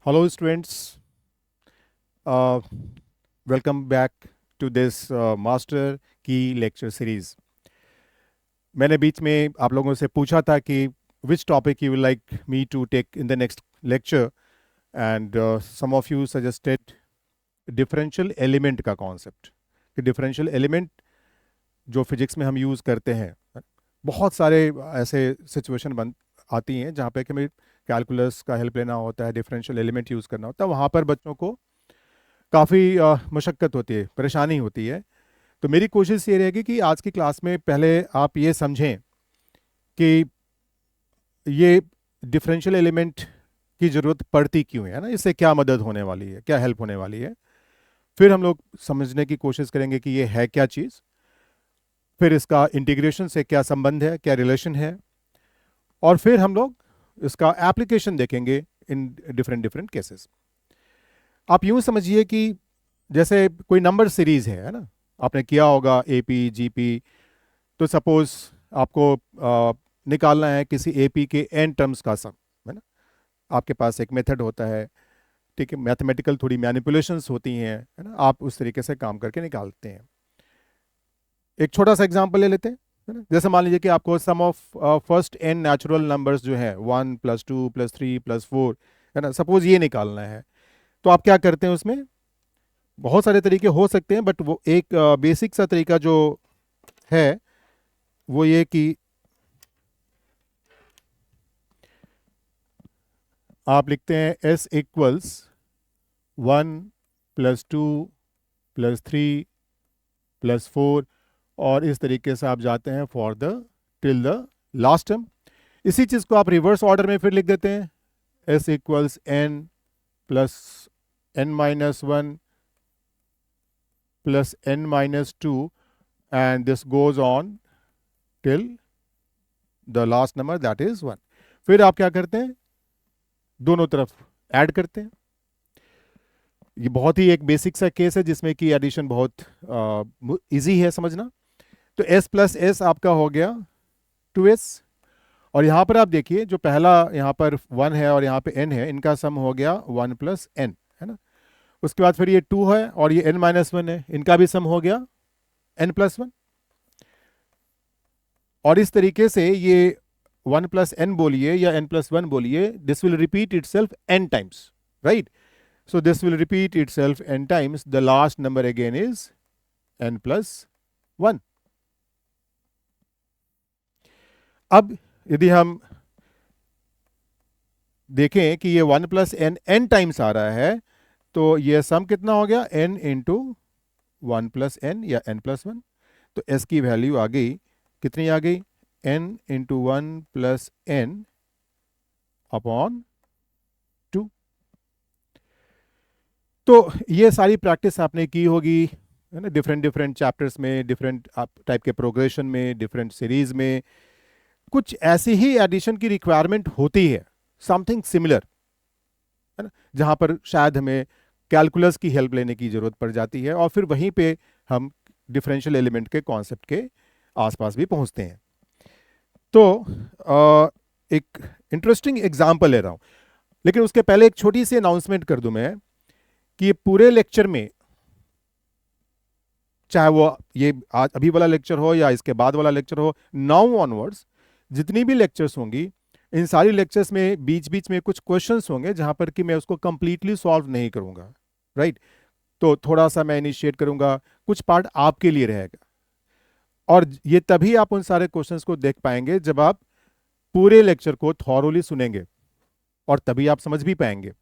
Hello, students. Uh, Welcome back to this master key lecture series. मैंने बीच में आप लोगों से पूछा था कि which topic you will like me to take in the next lecture, and some of you suggested differential element का कॉन्सेप्ट। कि डिफरेंशियल एलिमेंट जो फिजिक्स में हम यूज़ करते हैं, बहुत सारे ऐसे सिचुएशन बन आती हैं जहाँ पे कि हमें कैलकुलस का हेल्प लेना होता है, डिफरेंशियल एलिमेंट यूज़ करना होता है। वहाँ पर बच्चों को काफ़ी मशक्क़त होती है, परेशानी होती है। तो मेरी कोशिश ये रहेगी कि आज की क्लास में पहले आप ये समझें कि ये डिफरेंशियल एलिमेंट की ज़रूरत पड़ती क्यों है ना, इससे क्या मदद होने वाली है, क्या हेल्प होने वाली है। फिर हम लोग समझने की कोशिश करेंगे कि ये है क्या चीज़, फिर इसका इंटीग्रेशन से क्या संबंध है, क्या रिलेशन है, और फिर हम लोग इसका एप्लीकेशन देखेंगे इन डिफरेंट डिफरेंट केसेस। आप यूँ समझिए कि जैसे कोई नंबर सीरीज़ है ना, आपने किया होगा एपी जीपी। तो सपोज आपको निकालना है किसी एपी के एन टर्म्स का सम, है ना। आपके पास एक मेथड होता है, ठीक है, मैथमेटिकल थोड़ी मैनिपुलेशंस होती हैं, है ना, आप उस तरीके से काम करके निकालते हैं। एक छोटा सा एग्जांपल ले लेते हैं, है ना। जैसे मान लीजिए कि आपको sum of first n natural numbers जो है 1 + 2 + 3 + 4, है ना, सपोज ये निकालना है। तो आप क्या करते हैं, उसमें बहुत सारे तरीके हो सकते हैं, बट वो एक बेसिक सा तरीका जो है वो ये कि आप लिखते हैं s इक्वल्स 1 + 2 + 3 + 4, और इस तरीके से आप जाते हैं for the till the last term. इसी चीज़ को आप रिवर्स ऑर्डर में फिर लिख देते हैं, s equals n + n-1 + n-2, and this goes on till the last number that is 1। फिर आप क्या करते हैं, दोनों तरफ ऐड करते हैं। ये बहुत ही एक बेसिक सा केस है जिसमें कि एडिशन बहुत इजी है समझना। तो s + s आपका हो गया 2s, और यहाँ पर आप देखिए जो पहला यहाँ पर 1 है और यहाँ पे n है, इनका सम हो गया 1 + n, है ना। उसके बाद फिर ये 2 है और ये n-1 है, इनका भी सम हो गया n+1। और इस तरीके से ये 1 + n बोलिए या n+1 बोलिए, this will repeat itself n times, right. So this will repeat itself n times. The last number again is n+1. अब यदि हम देखें कि ये 1 + n टाइम्स आ रहा है, तो ये सम कितना हो गया, n इंटू 1 + n या n+1। तो s की वैल्यू आ गई, कितनी आ गई, n इंटू 1 + n अपॉन 2। तो ये सारी प्रैक्टिस आपने की होगी, है ना, डिफरेंट डिफरेंट चैप्टर्स में, डिफरेंट टाइप के प्रोग्रेशन में, डिफरेंट सीरीज में कुछ ऐसी ही एडिशन की रिक्वायरमेंट होती है, समथिंग सिमिलर, है ना, जहां पर शायद हमें कैलकुलस की हेल्प लेने की जरूरत पड़ जाती है, और फिर वहीं पे हम डिफरेंशियल एलिमेंट के कॉन्सेप्ट के आसपास भी पहुंचते हैं। तो एक इंटरेस्टिंग एग्जाम्पल ले रहा हूं, लेकिन उसके पहले एक छोटी सी अनाउंसमेंट कर दूं मैं कि ये पूरे लेक्चर में, चाहे वो ये आज अभी वाला लेक्चर हो या इसके बाद वाला लेक्चर हो, नाउ ऑनवर्ड्स जितनी भी लेक्चर्स होंगी, इन सारी लेक्चर्स में बीच बीच में कुछ क्वेश्चंस होंगे जहां पर कि मैं उसको कंप्लीटली सॉल्व नहीं करूंगा, राइट। तो थोड़ा सा मैं इनिशिएट करूंगा, कुछ पार्ट आपके लिए रहेगा, और ये तभी आप उन सारे क्वेश्चंस को देख पाएंगे जब आप पूरे लेक्चर को थॉरोली सुनेंगे, और तभी आप समझ भी पाएंगे।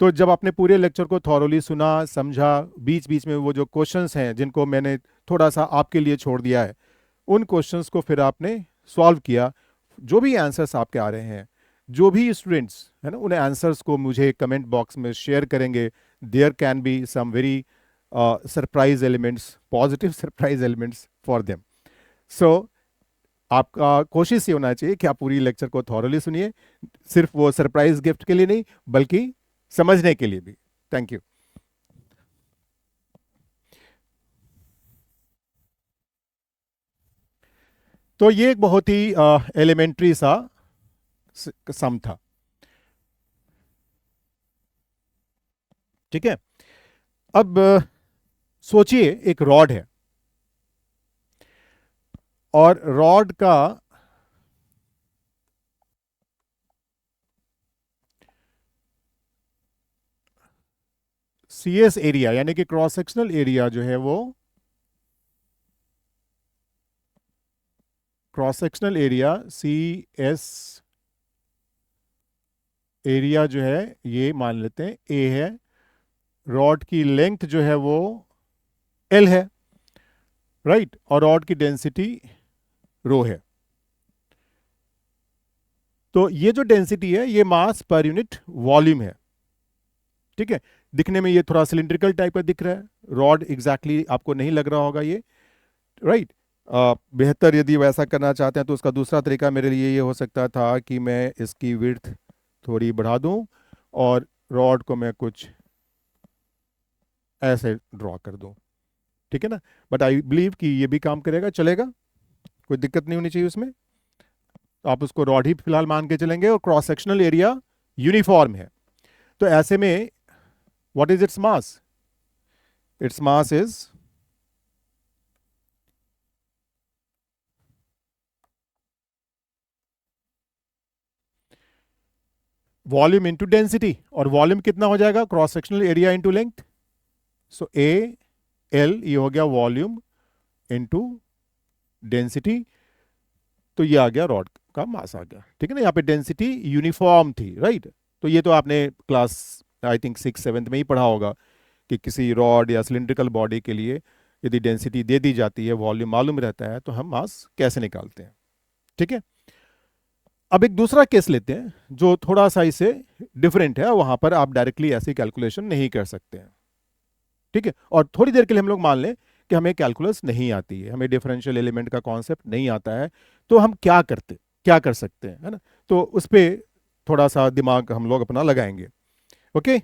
तो जब आपने पूरे लेक्चर को थॉरोली सुना, समझा, बीच बीच में वो जो क्वेश्चंस हैं जिनको मैंने थोड़ा सा आपके लिए छोड़ दिया है, उन क्वेश्चंस को फिर आपने सॉल्व किया, जो भी आंसर्स आपके आ रहे हैं, जो भी स्टूडेंट्स है ना उन आंसर्स को मुझे कमेंट बॉक्स में शेयर करेंगे, there can be some very surprise elements, positive surprise elements for them. So आपका कोशिश ये होना चाहिए कि आप पूरी लेक्चर को थॉरली सुनिए, सिर्फ वो सरप्राइज गिफ्ट के लिए नहीं बल्कि समझने के लिए भी। Thank you. तो ये एक बहुत ही एलिमेंट्री सा सम था। ठीक है। अब सोचिए एक रॉड है और रॉड का सीएस एरिया यानी कि क्रॉस सेक्शनल एरिया जो है वो cross sectional area C S area जो है ये मान लेते हैं ए है। रॉड की लेंथ जो है वो एल है, राइट, और रॉड की डेंसिटी रो है। तो ये जो डेंसिटी है ये मास पर यूनिट वॉल्यूम है। ठीक है, दिखने में ये थोड़ा सिलिंड्रिकल टाइप का दिख रहा है, रॉड एग्जैक्टली आपको नहीं लग रहा होगा ये, राइट। बेहतर यदि वैसा करना चाहते हैं तो उसका दूसरा तरीका मेरे लिए ये हो सकता था कि मैं इसकी विड्थ थोड़ी बढ़ा दूं और रॉड को मैं कुछ ऐसे ड्रॉ कर दूं, ठीक है ना। बट आई बिलीव कि ये भी काम करेगा, चलेगा, कोई दिक्कत नहीं होनी चाहिए उसमें। आप उसको रॉड ही फिलहाल मान के चलेंगे और क्रॉस सेक्शनल एरिया यूनिफॉर्म है। तो ऐसे में what is its mass? Its mass is volume into density, और वॉल्यूम कितना हो जाएगा? Cross sectional area into length. So A L ये हो गया वॉल्यूम इंटू डेंसिटी, तो ये आ गया रॉड का मास आ गया, ठीक है ना। यहाँ पे डेंसिटी यूनिफॉर्म थी, राइट। तो ये तो आपने class I think 6th 7th में ही पढ़ा होगा कि किसी रॉड या सिलिंड्रिकल बॉडी के लिए यदि डेंसिटी दे दी जाती है, वॉल्यूम मालूम रहता है, तो हम मास कैसे निकालते हैं, ठीक है। अब एक दूसरा केस लेते हैं जो थोड़ा सा इससे डिफरेंट है, वहां पर आप डायरेक्टली ऐसी कैलकुलेशन नहीं कर सकते हैं, ठीक है। और थोड़ी देर के लिए हम लोग मान लें कि हमें कैलकुलस नहीं आती है, हमें डिफरेंशियल एलिमेंट का कॉन्सेप्ट नहीं आता है, तो हम क्या कर सकते हैं, है ना। तो उस पर थोड़ा सा दिमाग हम लोग अपना लगाएंगे, ओके।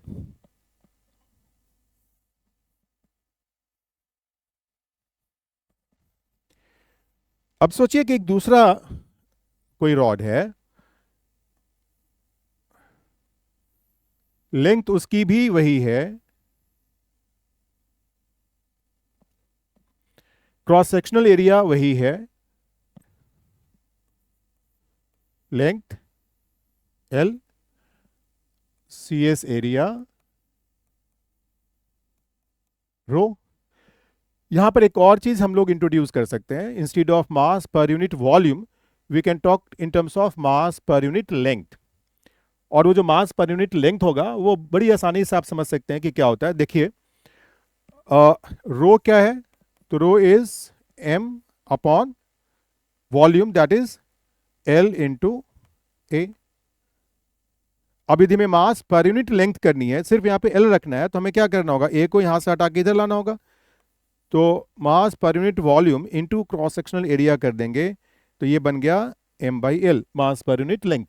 अब सोचिए कि एक दूसरा कोई रॉड है, लेंथ उसकी भी वही है, क्रॉस सेक्शनल एरिया वही है, length L, C S area rho. यहां पर एक और चीज हम लोग इंट्रोड्यूस कर सकते हैं, instead of mass per unit volume we can talk in terms of mass per unit length. और वो जो मास पर यूनिट लेंथ होगा वो बड़ी आसानी से आप समझ सकते हैं कि क्या होता है। देखिए रो क्या है? तो rho is M upon volume, that is L into A. अब यदि हमें मास पर यूनिट लेंथ करनी है, सिर्फ यहाँ पे एल रखना है, तो हमें क्या करना होगा? ए को यहां से हटा के इधर लाना होगा। तो mass per unit volume into cross sectional area कर देंगे, तो ये बन गया M by L, mass per unit length.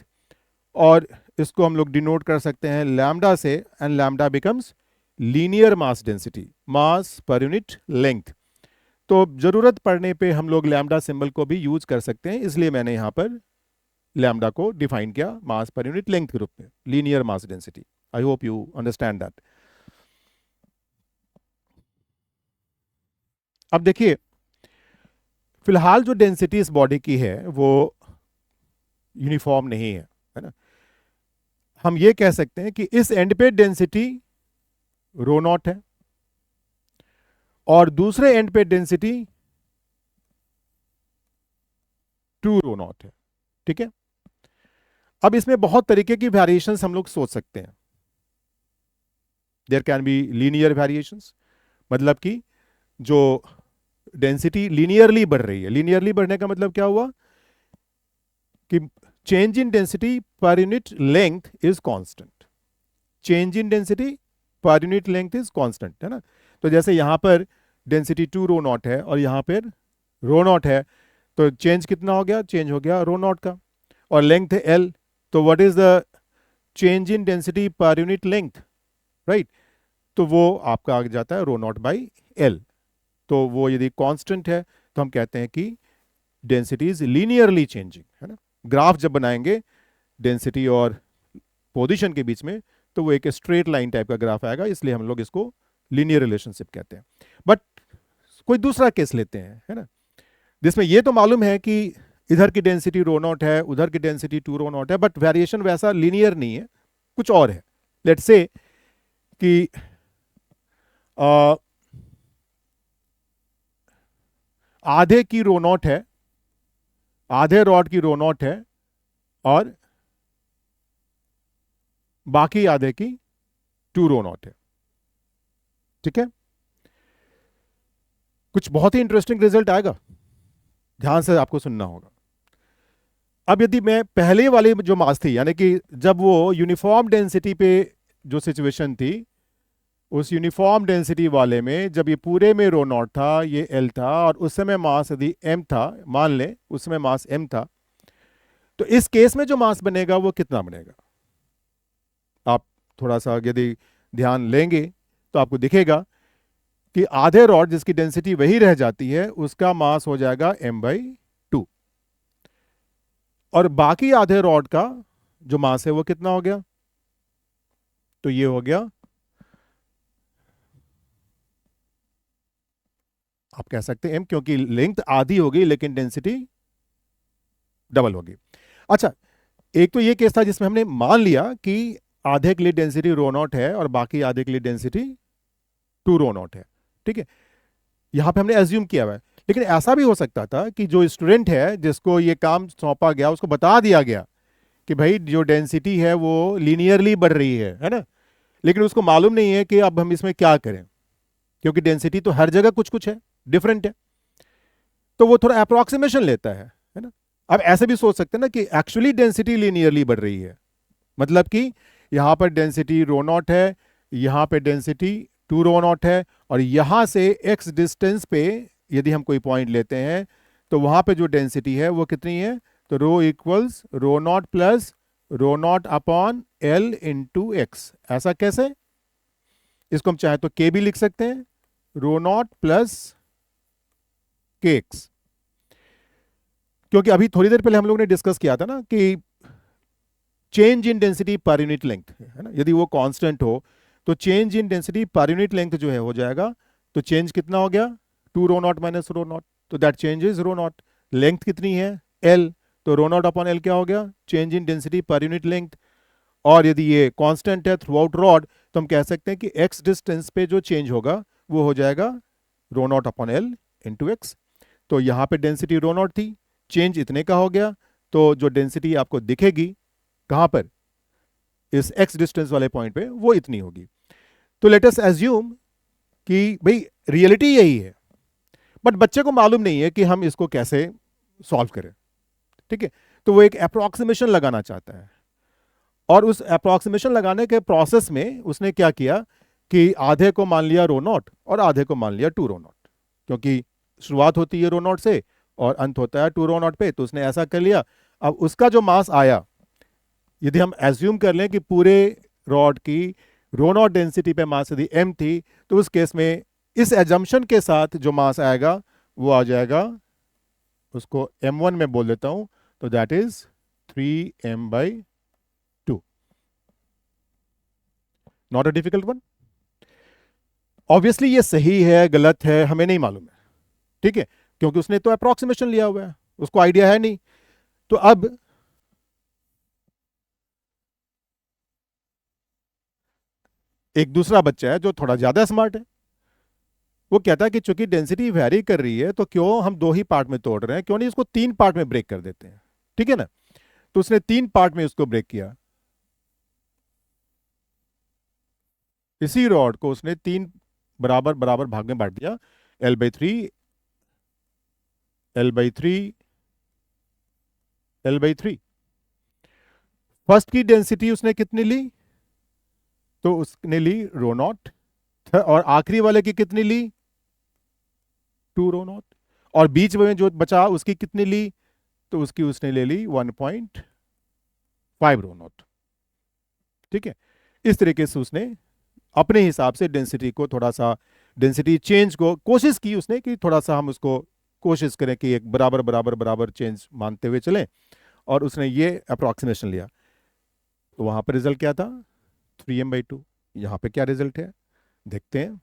और इसको हम लोग डिनोट कर सकते हैं लैम्डा से, and lambda becomes linear mass density, mass per unit length. तो जरूरत पड़ने पे हम लोग लैम्डा सिंबल को भी यूज कर सकते हैं, इसलिए मैंने यहां पर लैम्डा को डिफाइन किया मास पर यूनिट लेंथ के रूप में, linear mass density. I hope you understand that. अब देखिए फिलहाल जो डेंसिटी इस बॉडी की है वो यूनिफॉर्म नहीं है ना। हम ये कह सकते हैं कि इस एंड पे डेंसिटी रो नॉट है और दूसरे एंड पे डेंसिटी 2 रो नॉट है, ठीक है। अब इसमें बहुत तरीके की वेरिएशंस हम लोग सोच सकते हैं। There can be linear variations, मतलब कि जो डेंसिटी लीनियरली बढ़ रही है। लीनियरली बढ़ने का मतलब क्या हुआ कि change in density per unit length is constant. Change in density per unit length is constant, है ना। तो जैसे यहां पर डेंसिटी 2 रो नॉट है और यहां पर रो नॉट है, तो चेंज कितना हो गया? चेंज हो गया रो नॉट का। और लेंथ है एल, तो what is the change in density per unit length, right. तो वो आपका आ जाता है रो नॉट बाई एल। तो वो यदि कांस्टेंट है तो हम कहते हैं कि डेंसिटी इज लीनियरली चेंजिंग, है ना। ग्राफ जब बनाएंगे डेंसिटी और पोजीशन के बीच में, तो वो एक स्ट्रेट लाइन टाइप का ग्राफ आएगा, इसलिए हम लोग इसको लीनियर रिलेशनशिप कहते हैं। बट कोई दूसरा केस लेते हैं, है ना, जिसमें ये तो मालूम है कि इधर की डेंसिटी रो नॉट है, उधर की डेंसिटी टू रो नॉट है, बट वेरिएशन वैसा लीनियर नहीं है, कुछ और है। लेट्स से कि आधे की रो नॉट है, आधे रॉड की रो नॉट है, और बाकी आधे की टू रो नॉट है। ठीक है, कुछ बहुत ही इंटरेस्टिंग रिजल्ट आएगा, ध्यान से आपको सुनना होगा। अब यदि मैं पहले वाली जो मास थी, यानी कि जब वो यूनिफॉर्म डेंसिटी पे जो सिचुएशन थी, उस यूनिफॉर्म डेंसिटी वाले में जब ये पूरे में रो नॉट था, ये एल था, और उस समय मास यदि एम था, मान लें उस समय मास एम था, तो इस केस में जो मास बनेगा वो कितना बनेगा? आप थोड़ा सा यदि ध्यान लेंगे तो आपको दिखेगा कि आधे रॉड जिसकी डेंसिटी वही रह जाती है, उसका मास हो जाएगा m/2, और बाकी आधे रॉड का जो मास है वो कितना हो गया? तो ये हो गया, आप कह सकते हैं m, क्योंकि लेंथ आधी होगी लेकिन डेंसिटी डबल होगी। अच्छा, एक तो ये केस था जिसमें हमने मान लिया कि आधे के लिए डेंसिटी रो नॉट है और बाकी आधे के लिए डेंसिटी टू रो नॉट है। ठीक है, यहां पे हमने एज्यूम किया हुआ है, लेकिन ऐसा भी हो सकता था कि जो स्टूडेंट है जिसको ये काम सौंपा गया, उसको बता दिया गया कि भाई जो डेंसिटी है वो लीनियरली बढ़ रही है ना, लेकिन उसको मालूम नहीं है कि अब हम इसमें क्या करें, क्योंकि डेंसिटी तो हर जगह कुछ कुछ है, डिफरेंट है, तो वो थोड़ा अप्रोक्सीमेशन लेता है ना। अब ऐसे भी सोच सकते हैं ना कि एक्चुअली डेंसिटी लीनियरली बढ़ रही है, मतलब कि यहां पर डेंसिटी रो नॉट है, यहां पे डेंसिटी टू रो नॉट है, और यहां से एक्स डिस्टेंस पे यदि हम कोई पॉइंट लेते हैं तो वहां पे जो डेंसिटी है वो कितनी है? तो rho equals rho naught plus rho naught upon L into x. ऐसा कैसे? इसको हम चाहे तो के भी लिख सकते हैं, रो नॉट प्लस के एक्स, क्योंकि अभी थोड़ी देर पहले हम लोग ने डिस्कस किया था ना कि change in density per unit length, है ना, यदि वो कांस्टेंट हो तो change in density per unit length जो है हो जाएगा, तो चेंज कितना हो गया? Two rho naught minus rho naught, तो that change is rho naught. Length कितनी है? एल, तो रो नॉट अपॉन एल क्या हो गया? Change in density per unit length. और यदि ये कांस्टेंट है थ्रू आउट रॉड, तो हम कह सकते हैं कि एक्स डिस्टेंस पे जो चेंज होगा वो हो जाएगा rho naught upon L into x. तो यहाँ पे डेंसिटी रो नॉट थी, चेंज इतने का हो गया, तो जो डेंसिटी आपको दिखेगी कहां पर? इस एक्स डिस्टेंस वाले पॉइंट पे, वो इतनी होगी। तो लेट अस एज्यूम कि भाई रियलिटी यही है, बट बच्चे को मालूम नहीं है कि हम इसको कैसे सॉल्व करें। ठीक है, तो वो एक अप्रोक्सीमेशन लगाना चाहता है, और उस अप्रोक्सीमेशन लगाने के प्रोसेस में उसने क्या किया कि आधे को मान लिया रो नॉट और आधे को मान लिया टू रो नॉट, क्योंकि शुरुआत होती है रो नॉट से और अंत होता है टू रो नॉट पे, तो उसने ऐसा कर लिया। अब उसका जो मास आया, यदि हम एज्यूम कर लें कि पूरे रॉड की रो नॉट डेंसिटी पे मास यदि m थी, तो उस केस में इस एजम्पशन के साथ जो मास आएगा वो आ जाएगा, उसको m1 में बोल देता हूं, तो that is 3m/2। Not a difficult one. Obviously ये सही है गलत है हमें नहीं मालूम है, ठीक है, क्योंकि उसने तो अप्रोक्सीमेशन लिया हुआ है, उसको आइडिया है नहीं। तो अब एक दूसरा बच्चा है जो थोड़ा ज्यादा स्मार्ट है, वो कहता है कि चूंकि डेंसिटी वैरी कर रही है तो क्यों हम दो ही पार्ट में तोड़ रहे हैं, क्यों नहीं इसको तीन पार्ट में ब्रेक कर देते हैं। ठीक है ना, तो उसने तीन पार्ट में उसको ब्रेक किया, इसी रॉड को उसने तीन बराबर बराबर भाग में बांट दिया, L/3, L/3, L/3। फर्स्ट की डेंसिटी उसने कितनी ली? तो उसने ली रो नॉट, और आखिरी वाले की कितनी ली? टू रो नॉट, और बीच में जो बचा उसकी कितनी ली? तो उसकी उसने ले ली 1.5 रो नॉट। ठीक है, इस तरीके से उसने अपने हिसाब से डेंसिटी को थोड़ा सा, डेंसिटी चेंज को कोशिश की उसने कि थोड़ा सा हम उसको कोशिश करें कि एक बराबर बराबर बराबर चेंज मानते हुए चलें, और उसने ये अप्रोक्सीमेशन लिया। तो वहां पर रिजल्ट क्या था? 3m/2। यहाँ पे क्या रिजल्ट है देखते हैं।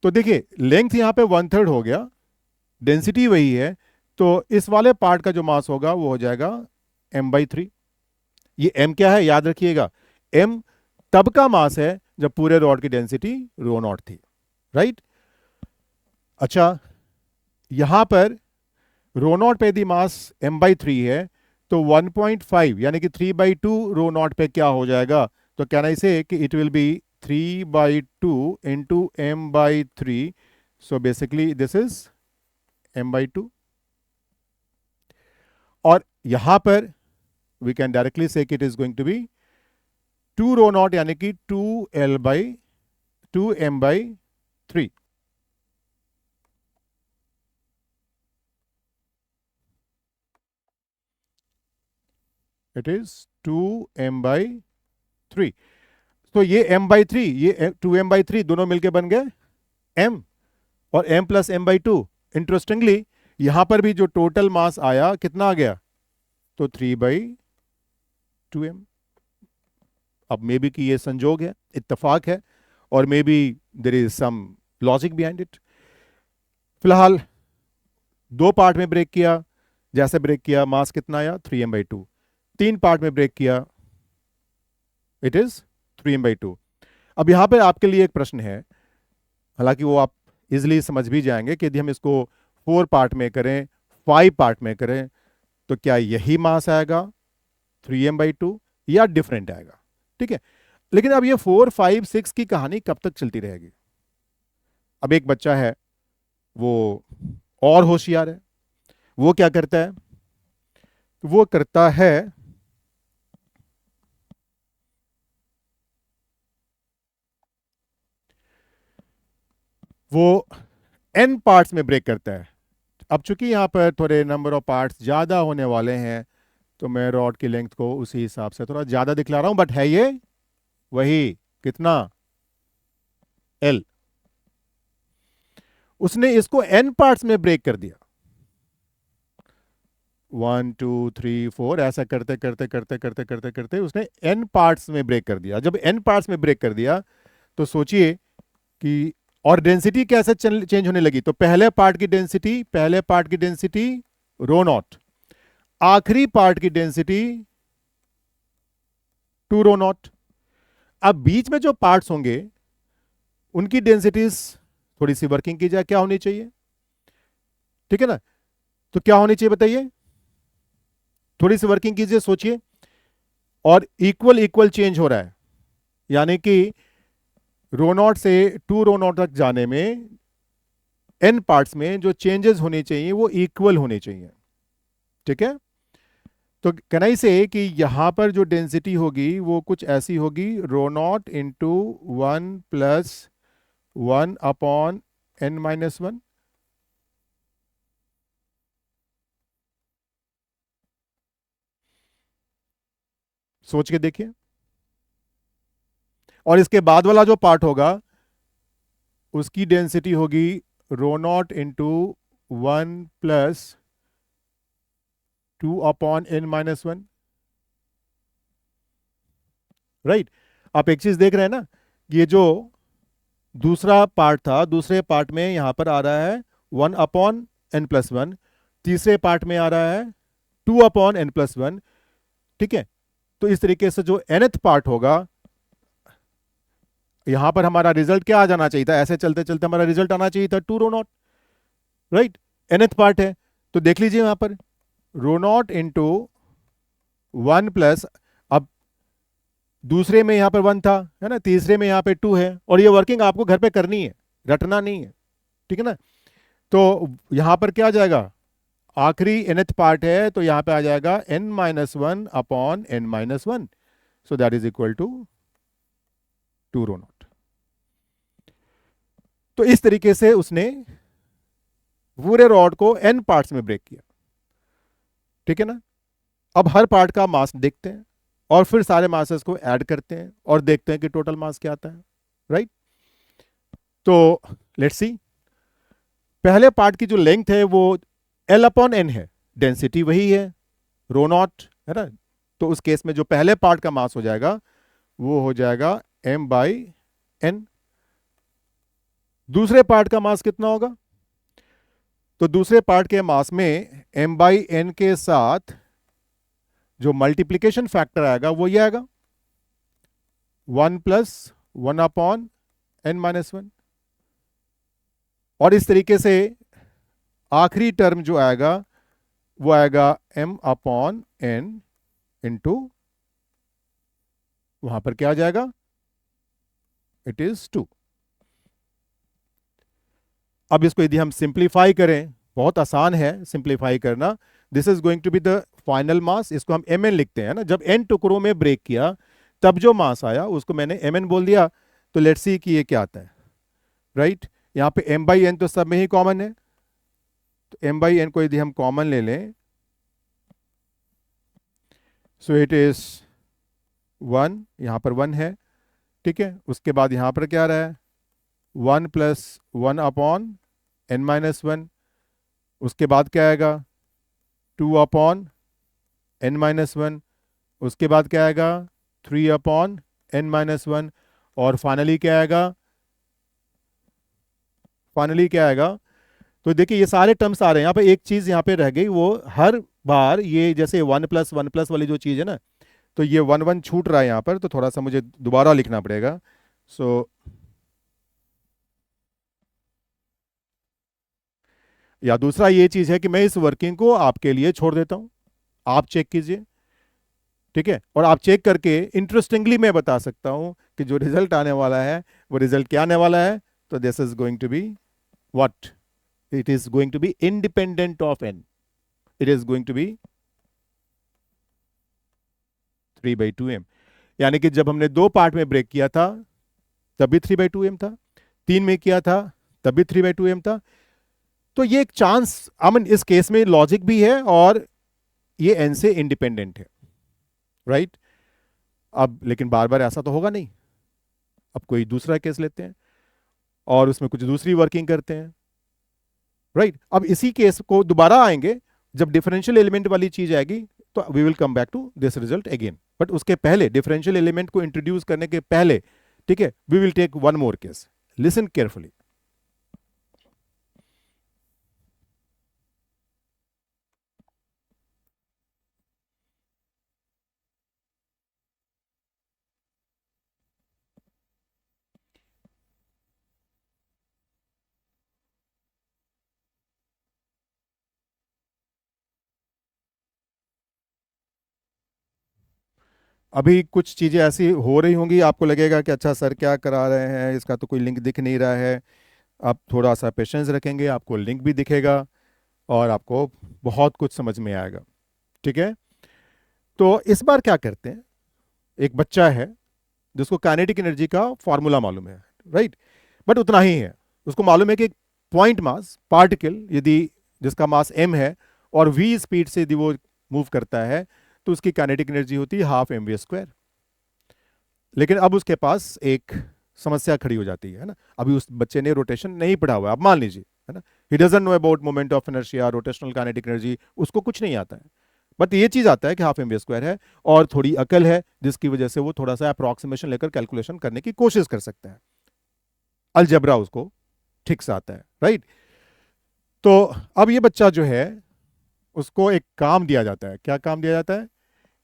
तो देखिए लेंथ यहाँ पे 1/3 हो गया, डेंसिटी वही है, तो इस वाले पार्ट का जो मास होगा वो हो जाएगा m/3। ये m क्या है याद रखिएगा, m तब का मास है जब पूरे रॉड की डेंसिटी ρ0 थी, राइट। अच्छा, यहां पर ρ0 पे यदि मास m/3 है तो 1.5 यानी कि 3/2 ρ0 पे क्या हो जाएगा, तो कहना इसे कि it will be 3/2 into m/3। So basically this is m/2। और यहां पर वी कैन डायरेक्टली से कि it is going to be 2 ρ0 यानी कि 2m/3। It is 2m/3। तो ये m/3, ये 2m/3 दोनों मिलके बन गए m, और m प्लस m/2। इंटरेस्टिंगली यहां पर भी जो टोटल मास आया कितना आ गया, तो 3/2m। अब मे बी कि ये संजोग है, इत्तेफाक है, और maybe there is some logic behind it. फिलहाल दो पार्ट में ब्रेक किया, जैसे ब्रेक किया मास कितना आया 3m/2। तीन पार्ट में ब्रेक किया, इट इज 3m/2। अब यहां पे आपके लिए एक प्रश्न है, हालांकि वो आप इजिली समझ भी जाएंगे कि यदि हम इसको 4 पार्ट में करें, 5 पार्ट में करें, तो क्या यही मास आएगा 3m/2 या डिफरेंट आएगा, ठीक है। लेकिन अब ये 4, 5, 6 की कहानी कब तक चलती रहेगी। अब एक बच्चा है, वो और होशियार है, वो क्या करता है, वो करता है वो n पार्ट्स में ब्रेक करता है। अब चूंकि यहां पर थोड़े नंबर ऑफ पार्ट्स ज्यादा होने वाले हैं, तो मैं रॉड की लेंथ को उसी हिसाब से थोड़ा ज्यादा दिखला रहा हूं, बट है ये वही कितना L। उसने इसको n पार्ट्स में ब्रेक कर दिया, 1 2 3 4 ऐसा करते करते करते करते करते करते उसने n पार्ट्स में ब्रेक कर दिया। जब n पार्ट्स में ब्रेक कर दिया तो सोचिए कि, और डेंसिटी कैसे चेंज होने लगी, तो पहले पार्ट की डेंसिटी ρ0, आखिरी पार्ट की डेंसिटी 2 ρ0। अब बीच में जो पार्ट्स होंगे उनकी डेंसिटीज थोड़ी सी वर्किंग की जाए, क्या होनी चाहिए, ठीक है ना। तो क्या होनी चाहिए बताइए, थोड़ी सी वर्किंग कीजिए, सोचिए, और इक्वल इक्वल चेंज हो रहा है, यानी कि ρ0 से 2 ρ0 तक जाने में n पार्ट्स में जो चेंजेस होने चाहिए वो इक्वल होने चाहिए, ठीक है। तो कैन आई से कि यहां पर जो डेंसिटी होगी वो कुछ ऐसी होगी, ρ0 इंटू 1 प्लस 1/n-1। सोच के देखिए। और इसके बाद वाला जो पार्ट होगा उसकी डेंसिटी होगी ρ0 इंटू 1 प्लस 2/n-1, राइट। आप एक चीज देख रहे हैं ना, ये जो दूसरा पार्ट था, दूसरे पार्ट में यहां पर आ रहा है 1/n+1, तीसरे पार्ट में आ रहा है 2/n+1, ठीक है। तो इस तरीके से जो nth पार्ट होगा, यहां पर हमारा रिजल्ट क्या आ जाना चाहिए था, ऐसे चलते चलते हमारा रिजल्ट आना चाहिए था 2 ρ0, राइट। nth पार्ट है, तो देख लीजिए यहां पर ρ0 इंटू 1 प्लस, अब दूसरे में यहां पर 1 था, है ना, तीसरे में यहां पे 2 है, और ये वर्किंग आपको घर पे करनी है, रटना नहीं है, ठीक है ना। तो यहां पर क्या आ जाएगा, आखिरी nth पार्ट है, तो यहां पे आ जाएगा n-1/n-1, so that is equal to 2 ρ0। तो इस तरीके से उसने पूरे रॉड को n पार्ट्स में ब्रेक किया, ठीक है ना। अब हर पार्ट का मास देखते हैं और फिर सारे मासेस को ऐड करते हैं और देखते हैं कि टोटल मास क्या आता है, राइट। तो लेट्स सी, पहले पार्ट की जो लेंथ है वो L/n है, डेंसिटी वही है ρ0, है ना। तो उस केस में जो पहले पार्ट का मास हो जाएगा वो हो जाएगा m/n। दूसरे पार्ट का मास कितना होगा? तो दूसरे पार्ट के मास में m/n के साथ जो मल्टीप्लीकेशन फैक्टर आएगा वो ये आएगा 1+1/n-1। और इस तरीके से आखिरी टर्म जो आएगा वो आएगा m/n इंटू, वहां पर क्या आ जाएगा, इट इज 2। अब इसको यदि हम सिंप्लीफाई करें, बहुत आसान है सिंप्लीफाई करना, this is going to be the final mass. इसको हम mn लिखते हैं ना, जब n टुकड़ों में ब्रेक किया तब जो मास आया उसको मैंने mn बोल दिया। तो लेट्स सी कि ये क्या आता है, राइट। यहां पे m/n तो सब में ही कॉमन है, तो m/n को यदि हम कॉमन ले लें, सो इट इज 1, यहां पर 1 है, ठीक है। उसके बाद यहां पर क्या रहा है, 1+1/n-1। उसके बाद क्या आएगा, 2/n-1। उसके बाद क्या आएगा, 3/n-1। और फाइनली क्या आएगा, तो देखिए ये सारे टर्म्स आ रहे हैं। यहाँ पे एक चीज यहाँ पे रह गई, वो हर बार ये जैसे 1+1+ वाली जो चीज है ना, तो ये 1 छूट रहा है यहाँ पर, तो थोड़ा सा मुझे दोबारा लिखना पड़ेगा। सो या दूसरा ये चीज है कि मैं इस वर्किंग को आपके लिए छोड़ देता हूं, आप चेक कीजिए, ठीक है। और आप चेक करके इंटरेस्टिंगली मैं बता सकता हूं कि जो रिजल्ट आने वाला है वो रिजल्ट क्या आने वाला है। तो this is going to be what, it is going to be independent of n, it is going to be 3/2m। यानी कि जब हमने 2 पार्ट में ब्रेक किया था तब भी 3/2m था, 3 में किया था तब भी 3/2m था। तो ये एक चांस, आई मीन इस केस में लॉजिक भी है और ये n से इंडिपेंडेंट है, राइट। अब लेकिन बार बार ऐसा तो होगा नहीं, अब कोई दूसरा केस लेते हैं और उसमें कुछ दूसरी वर्किंग करते हैं, राइट। अब इसी केस को दोबारा आएंगे जब डिफरेंशियल एलिमेंट वाली चीज आएगी, तो we will come back to this result again. But उसके पहले, डिफरेंशियल एलिमेंट को इंट्रोड्यूस करने के पहले, ठीक है, we will take one more case, listen carefully. अभी कुछ चीज़ें ऐसी हो रही होंगी, आपको लगेगा कि अच्छा सर क्या करा रहे हैं, इसका तो कोई लिंक दिख नहीं रहा है। आप थोड़ा सा पेशेंस रखेंगे, आपको लिंक भी दिखेगा और आपको बहुत कुछ समझ में आएगा, ठीक है। तो इस बार क्या करते हैं, एक बच्चा है जिसको काइनेटिक एनर्जी का फॉर्मूला मालूम है, राइट, बट उतना ही है। उसको मालूम है कि एक पॉइंट मास पार्टिकल यदि जिसका मास m है और v स्पीड से यदि वो मूव करता है तो उसकी काइनेटिक एनर्जी होती है 12mv²। लेकिन अब उसके पास एक समस्या खड़ी हो जाती है ना। अभी उस बच्चे ने रोटेशन नहीं पढ़ा हुआ है, अब मान लीजिए, है ना, he doesn't know about moment of inertia, rotational kinetic energy, उसको कुछ नहीं आता है। बट ये चीज आता है कि 12mv² है और थोड़ी अकल है जिसकी वजह से वो थोड़ा सा अप्रोक्सीमेशन लेकर कैलकुलेशन करने की कोशिश कर सकता है, अलजेब्रा उसको ठीक से आता है, राइट। तो अब ये बच्चा जो है उसको एक काम दिया जाता है। क्या काम दिया जाता है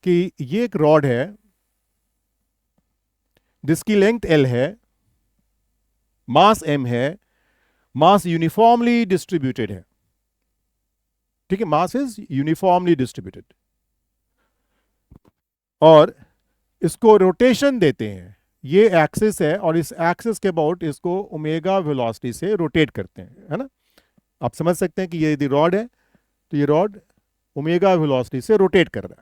कि ये एक रॉड है जिसकी लेंथ l है, मास m है, मास यूनिफॉर्मली डिस्ट्रीब्यूटेड है, ठीक है, मास इज यूनिफॉर्मली डिस्ट्रीब्यूटेड, और इसको रोटेशन देते हैं। ये एक्सिस है और इस एक्सिस के अबाउट इसको ओमेगा वेलोसिटी से रोटेट करते हैं, है ना। आप समझ सकते हैं कि ये यदि रॉड है तो ये रॉड ओमेगा वेलोसिटी से रोटेट कर रहा है।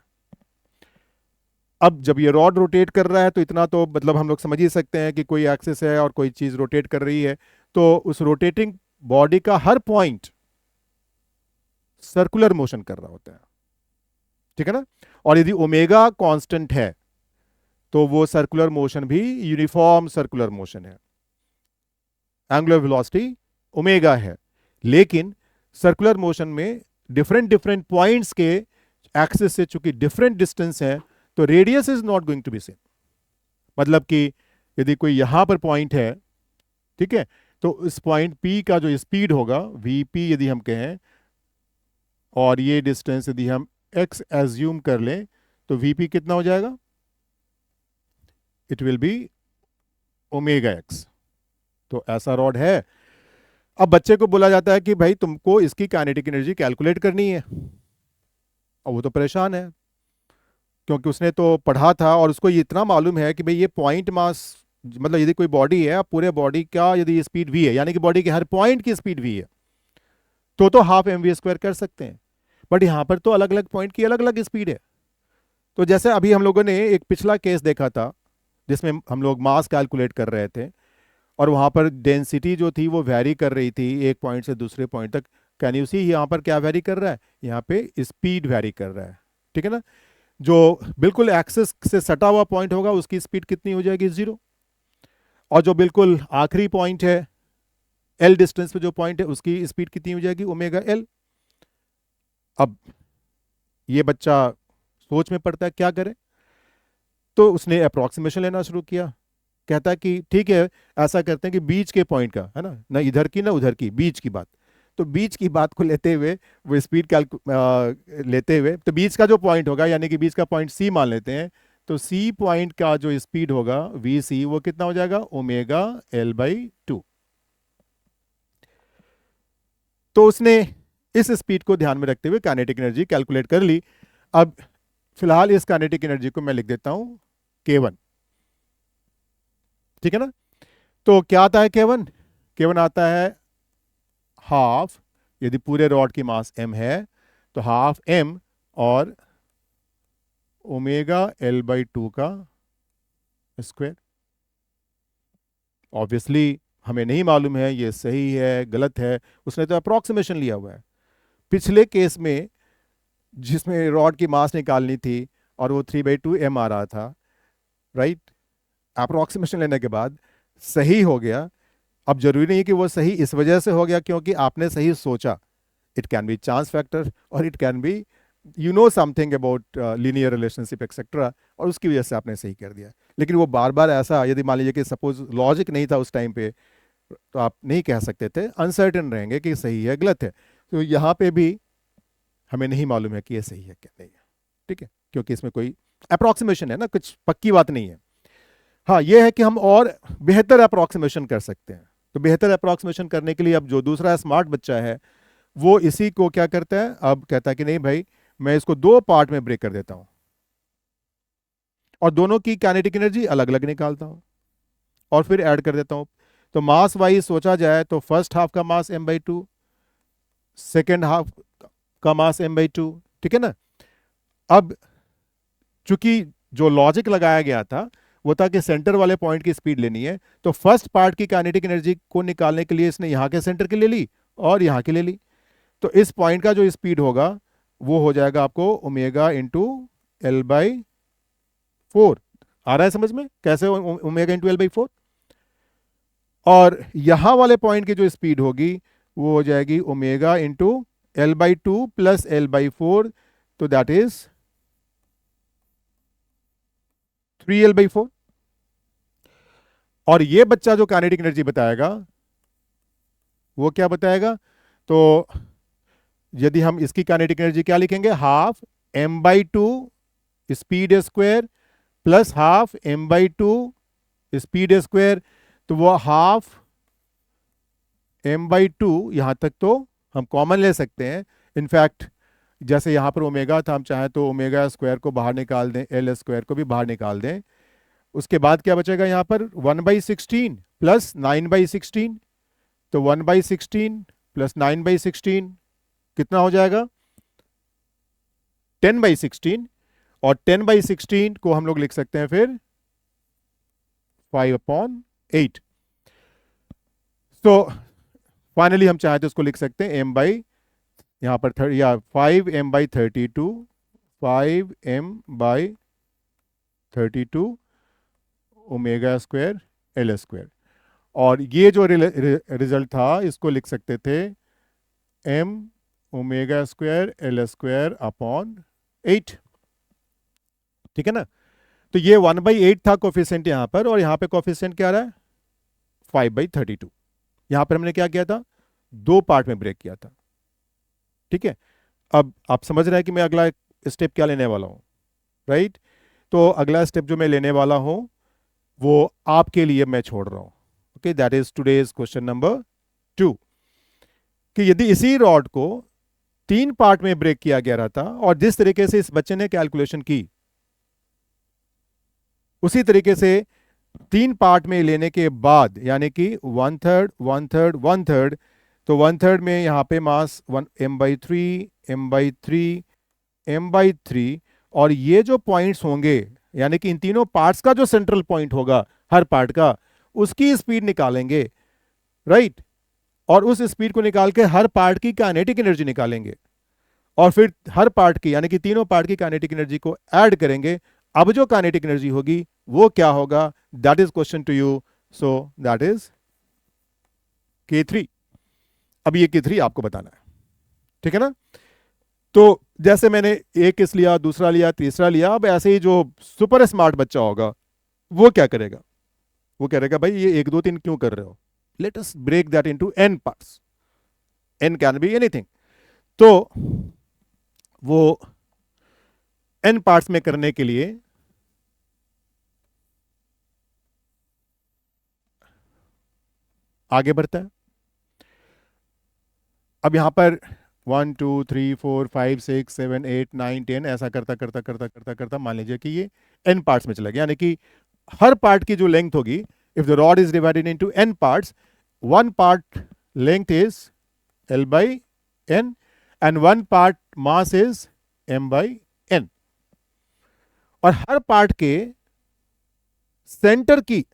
अब जब ये रॉड रोटेट कर रहा है तो इतना तो मतलब हम लोग समझ ही सकते हैं कि कोई एक्सिस है और कोई चीज रोटेट कर रही है, तो उस रोटेटिंग बॉडी का हर पॉइंट सर्कुलर मोशन कर रहा होता है, ठीक है ना। और यदि ओमेगा कांस्टेंट है तो वो सर्कुलर मोशन भी यूनिफॉर्म सर्कुलर मोशन है, एंगुलर वेलोसिटी ओमेगा है। लेकिन सर्कुलर मोशन में डिफरेंट डिफरेंट पॉइंट्स के एक्सिस से चूंकि डिफरेंट डिस्टेंस है, तो radius is not going to be same, मतलब कि यदि कोई यहाँ पर पॉइंट है, ठीक है, तो इस पॉइंट P का जो स्पीड होगा Vp यदि हम कहें, और ये डिस्टेंस यदि हम x एज्यूम कर लें, तो Vp कितना हो जाएगा? It will be omega x. तो ऐसा रॉड है। अब बच्चे को बोला जाता है कि भाई तुमको इसकी काइनेटिक एनर्जी कैलकुलेट करनी है, और वो तो परेशान है क्योंकि उसने तो पढ़ा था और उसको ये इतना मालूम है कि भाई ये पॉइंट मास, मतलब यदि कोई बॉडी है, पूरे बॉडी का यदि स्पीड v है, यानी कि बॉडी के हर पॉइंट की स्पीड v है, तो हाफ एम वी स्क्वायर कर सकते हैं। बट यहां पर तो अलग अलग पॉइंट की अलग अलग स्पीड है। तो जैसे अभी हम लोगों ने एक पिछला केस देखा था जिसमें हम लोग मास कैलकुलेट कर रहे थे, और वहां पर डेंसिटी जो थी वो वैरी कर रही थी एक पॉइंट से दूसरे पॉइंट तक। कैन यू सी यहाँ पर क्या वैरी कर रहा है? यहाँ पे स्पीड वैरी कर रहा है, ठीक है ना। जो बिल्कुल एक्सिस से सटा हुआ पॉइंट होगा उसकी स्पीड कितनी हो जाएगी? 0। और जो बिल्कुल आखिरी पॉइंट है, एल डिस्टेंस पे जो पॉइंट है, उसकी स्पीड कितनी हो जाएगी? Omega L. अब ये बच्चा सोच में पड़ता है क्या करे, तो उसने अप्रोक्सीमेशन लेना शुरू किया। कहता है कि ठीक है, ऐसा करते हैं कि बीच के पॉइंट का है ना, ना इधर की ना उधर की, बीच की बात। तो बीच की बात को लेते हुए वो स्पीड लेते हुए, तो बीच का जो पॉइंट होगा, यानी कि बीच का पॉइंट सी मान लेते हैं, तो सी पॉइंट का जो स्पीड होगा वी सी, वो कितना हो जाएगा? Omega L by 2। तो उसने इस स्पीड को ध्यान में रखते हुए काइनेटिक एनर्जी कैलकुलेट कर ली। अब फिलहाल इस काइनेटिक एनर्जी को मैं लिख देता हूं K1, ठीक है ना। तो क्या आता है K1? K1 आता है हाफ, यदि पूरे रॉड की मास m है तो हाफ m और ओमेगा एल बाई 2 का स्क्वायर। ऑब्वियसली हमें नहीं मालूम है ये सही है गलत है, उसने तो अप्रोक्सीमेशन लिया हुआ है। पिछले केस में जिसमें रॉड की मास निकालनी थी और वो 3/2 m आ रहा था, राइट, अप्रोक्सीमेशन लेने के बाद सही हो गया। अब जरूरी नहीं है कि वो सही इस वजह से हो गया क्योंकि आपने सही सोचा। It can be chance factor, और it can be you know something about linear relationship etcetera, और उसकी वजह से आपने सही कर दिया। लेकिन वो बार बार ऐसा, यदि मान लीजिए कि सपोज लॉजिक नहीं था उस टाइम पे, तो आप नहीं कह सकते थे, अनसर्टेन रहेंगे कि सही है गलत है। तो यहाँ पे भी हमें नहीं मालूम है कि ये सही है क्या नहीं है, ठीक है, क्योंकि इसमें कोई अप्रोक्सीमेशन है ना, कुछ पक्की बात नहीं है। हाँ, ये है कि हम और बेहतर अप्रोक्सीमेशन कर सकते हैं। तो बेहतर अप्रोक्सीमेशन करने के लिए अब जो दूसरा स्मार्ट बच्चा है वो इसी को क्या करता है, अब कहता है कि नहीं भाई, मैं इसको 2 पार्ट में ब्रेक कर देता हूं और दोनों की काइनेटिक एनर्जी अलग अलग निकालता हूं और फिर ऐड कर देता हूं। तो मास वाइज सोचा जाए तो फर्स्ट हाफ का मास m/2, सेकेंड हाफ का मास m/2, ठीक है ना। अब चूंकि जो लॉजिक लगाया गया था वो था कि सेंटर वाले पॉइंट की स्पीड लेनी है, तो फर्स्ट पार्ट की काइनेटिक एनर्जी को निकालने के लिए इसने यहां के सेंटर की ले ली और यहां की ले ली। तो इस पॉइंट का जो स्पीड होगा वो हो जाएगा आपको ओमेगा इंटू एल बाई 4। आ रहा है समझ में कैसे? Omega into L by 4। और यहां वाले पॉइंट की जो स्पीड होगी वो हो जाएगी omega into L by 2 plus L by 4, तो दैट इज 3L/4। और ये बच्चा जो काइनेटिक एनर्जी बताएगा वो क्या बताएगा? तो यदि हम इसकी काइनेटिक एनर्जी क्या लिखेंगे? Half m/2 speed square plus half m/2 speed square. तो वो हाफ m/2, यहां तक तो हम कॉमन ले सकते हैं। इनफैक्ट जैसे यहां पर ओमेगा था, हम चाहें तो ओमेगा स्क्वायर को बाहर निकाल दें, एल स्क्वायर को भी बाहर निकाल दें। उसके बाद क्या बचेगा यहाँ पर? 1/16 प्लस 9/16। तो 1/16 प्लस 9/16 कितना हो जाएगा? 10/16। और 10/16 को हम लोग लिख सकते हैं फिर 5/8। तो फाइनली हम चाहें तो इसको लिख सकते हैं m बाई, यहाँ पर 30 या 5m/32, 5m/32 omega square L square. और ये जो रिजल्ट था इसको लिख सकते थे m omega square L square upon 8, ठीक है ना। तो ये 1/8 था कोफिशिएंट यहाँ पर, और यहाँ पे कोफिशिएंट क्या आ रहा है 5/32। यहाँ पर हमने क्या किया था, दो पार्ट में ब्रेक किया था। ठीक है, अब आप समझ रहे हैं कि मैं अगला स्टेप क्या लेने वाला हूँ, राइट। तो अगला स्टेप जो मैं लेने वाला हूँ वो आपके लिए मैं छोड़ रहा हूँ। Okay, that is today's question number 2, कि यदि इसी रॉड को 3 पार्ट में ब्रेक किया गया रहता और जिस तरीके से इस बच्चे ने कैलकुलेशन की उसी तरीके से 3 पार्ट में लेने के बाद, यानी कि 1/3 1/3 1/3, तो 1/3 में यहां पे मास 1m/3 m/3 m/3, और ये जो पॉइंट्स होंगे यानी कि इन तीनों पार्ट्स का जो सेंट्रल पॉइंट होगा हर पार्ट का, उसकी स्पीड निकालेंगे, राइट। और उस स्पीड को निकाल के हर पार्ट की काइनेटिक एनर्जी निकालेंगे, और फिर हर पार्ट की यानी कि तीनों पार्ट की काइनेटिक एनर्जी को ऐड करेंगे। अब जो काइनेटिक एनर्जी होगी वो क्या होगा, that is question to you. So that is K3। अब ये K3 आपको बताना है, ठीक है ना। तो जैसे मैंने एक केस लिया, दूसरा लिया, तीसरा लिया, अब ऐसे ही जो सुपर स्मार्ट बच्चा होगा वो क्या करेगा, वो कहेगा भाई ये 1 2 3 क्यों कर रहे हो, let us break that into n parts, n can be anything. तो वो n पार्ट्स में करने के लिए आगे बढ़ता है। अब यहां पर 1 2 3 4 5 6 7 8 9 10 ऐसा करता करता करता करता करता मान लीजिए कि ये n पार्ट्स में चला गया, यानी कि हर पार्ट की जो लेंथ होगी, if the rod is divided into n parts, one part length is L/n and one part mass is m/n। और हर पार्ट के सेंटर की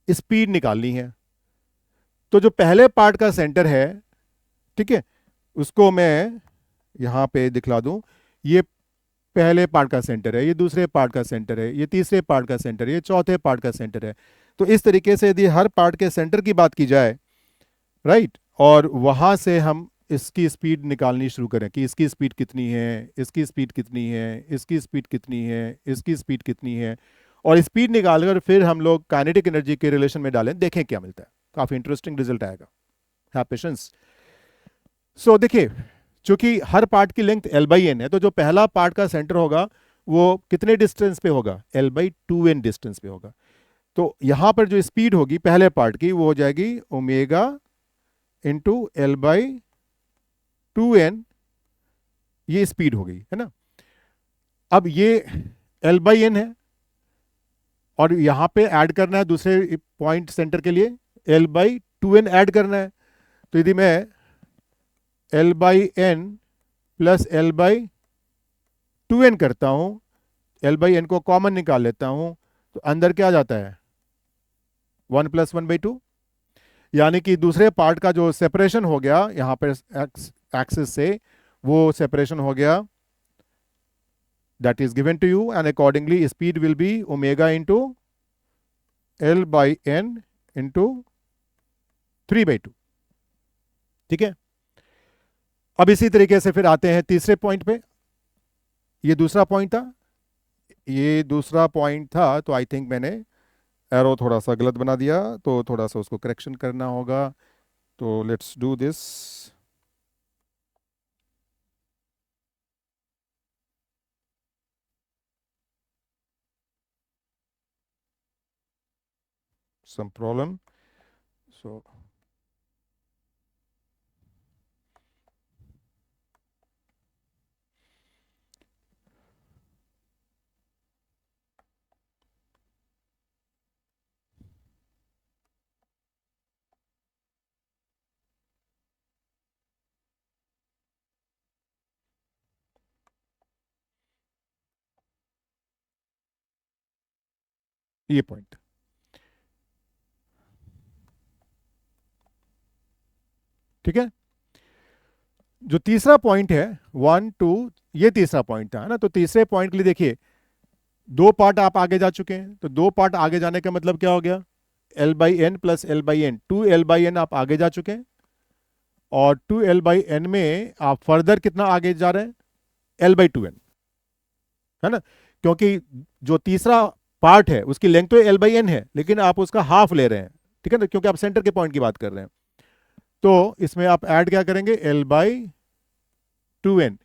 स्पीड निकालनी है। तो जो पहले पार्ट का सेंटर है, ठीक है, उसको मैं यहां पे दिखला दूं। ये पहले पार्ट का सेंटर है, ये दूसरे पार्ट का सेंटर है, ये तीसरे पार्ट का सेंटर है, ये चौथे पार्ट का सेंटर है। तो इस तरीके से यदि हर पार्ट के सेंटर की बात की जाए, राइट, और वहां से हम इसकी स्पीड निकालनी शुरू करें कि इसकी स्पीड कितनी है, इसकी स्पीड कितनी है, इसकी स्पीड कितनी है, इसकी स्पीड कितनी है, और स्पीड निकालकर फिर हम लोग काइनेटिक एनर्जी के रिलेशन में डालें, देखें क्या मिलता है। काफी इंटरेस्टिंग रिजल्ट आएगा। Have patience. सो देखिए, चूंकि हर पार्ट की लेंथ L/n है, तो जो पहला पार्ट का सेंटर होगा वो कितने डिस्टेंस पे होगा, L/2n डिस्टेंस पे होगा। तो यहां पर जो स्पीड होगी पहले पार्ट की वो हो जाएगी ओमेगा इंटू L/2n, ये स्पीड हो गई है ना। अब ये L/n है, और यहां पे ऐड करना है दूसरे पॉइंट सेंटर के लिए L/2n ऐड करना है। तो यदि मैं L/n प्लस L/2n करता हूं, L/n को कॉमन निकाल लेता हूं, तो अंदर क्या आ जाता है 1 + 1/2, यानी कि दूसरे पार्ट का जो सेपरेशन हो गया यहां पर एक्सिस से, वो सेपरेशन हो गया, that is given to you, and accordingly speed will be omega into L/n into 3/2। ठीक है, अब इसी तरीके से फिर आते हैं तीसरे पॉइंट पे। ये दूसरा पॉइंट था, ये दूसरा पॉइंट था, तो आई थिंक मैंने एरो थोड़ा सा गलत बना दिया, तो थोड़ा सा उसको करेक्शन करना होगा। तो let's do this. some problem, so ये पॉइंट, ठीक है। जो तीसरा पॉइंट है 1 2, ये तीसरा पॉइंट था ना। तो तीसरे पॉइंट के लिए देखिए, दो पार्ट आप आगे जा चुके हैं, तो दो पार्ट आगे जाने का मतलब क्या हो गया, L/n प्लस L/n, 2L/n आप आगे जा चुके हैं, और 2L/n में आप फर्दर कितना आगे जा रहे हैं, L/2n, है ना। क्योंकि जो तीसरा पार्ट है उसकी लेंथ तो एल बाई एन है, लेकिन आप उसका हाफ ले रहे हैं, ठीक है ना, क्योंकि आप सेंटर के पॉइंट की बात कर रहे हैं। तो इसमें आप ऐड क्या करेंगे, एल बाई टू एन,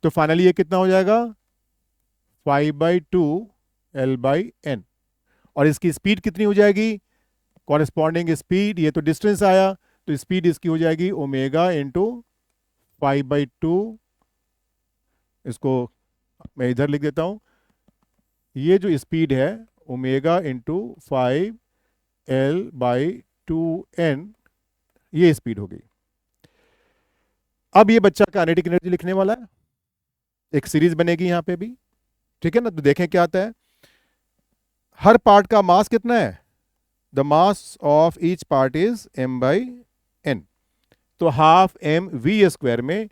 तो फाइनली ये कितना हो जाएगा, 5/2 एल बाई एन। और इसकी स्पीड कितनी हो जाएगी, कॉरेस्पॉन्डिंग स्पीड, ये तो डिस्टेंस आया, तो स्पीड इसकी हो जाएगी ओमेगा इंटू 5/2, इसको मैं इधर लिख देता हूं, ये जो स्पीड है ओमेगा इंटू 5L/2N, ये स्पीड हो गई। अब ये बच्चा काइनेटिक एनर्जी लिखने वाला है, एक सीरीज बनेगी यहां पे भी, ठीक है ना। तो देखें क्या आता है, हर पार्ट का मास कितना है, the mass of each part is m/n, तो हाफ एम वी स्क्वायर में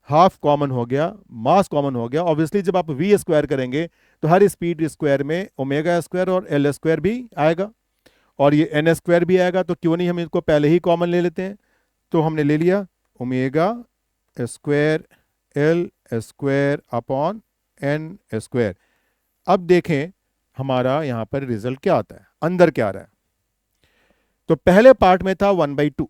हाफ कॉमन हो गया, मास कॉमन हो गया। ऑब्वियसली जब आप वी स्क्वायर करेंगे तो हर स्पीड स्क्वायर में ओमेगा स्क्वायर और एल स्क्वायर भी आएगा, और ये एन स्क्वायर भी आएगा, तो क्यों नहीं हम इनको पहले ही कॉमन ले लेते हैं। तो हमने ले लिया omega square L square upon N square. अब देखें हमारा यहाँ पर रिजल्ट क्या आता है, अंदर क्या आ रहा है। तो पहले पार्ट में था 1/2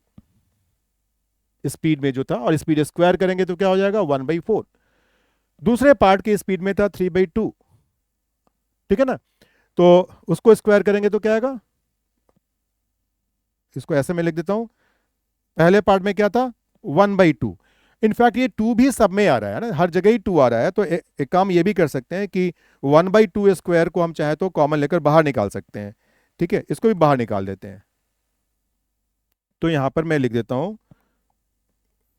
स्पीड में जो था, और स्पीड स्क्वायर करेंगे तो क्या हो जाएगा 1/4। दूसरे पार्ट की स्पीड में था 3/2, ठीक है ना, तो उसको स्क्वायर करेंगे तो क्या आएगा, इसको ऐसे में लिख देता हूं, पहले पार्ट में क्या था 1/2, इनफैक्ट ये 2 भी सब में आ रहा है ना, हर जगह ही 2 आ रहा है। तो एक काम ये भी कर सकते हैं कि 1/2 स्क्वायर को हम चाहे तो कॉमन लेकर बाहर निकाल सकते हैं, ठीक है, इसको भी बाहर निकाल देते हैं। तो यहां पर मैं लिख देता हूं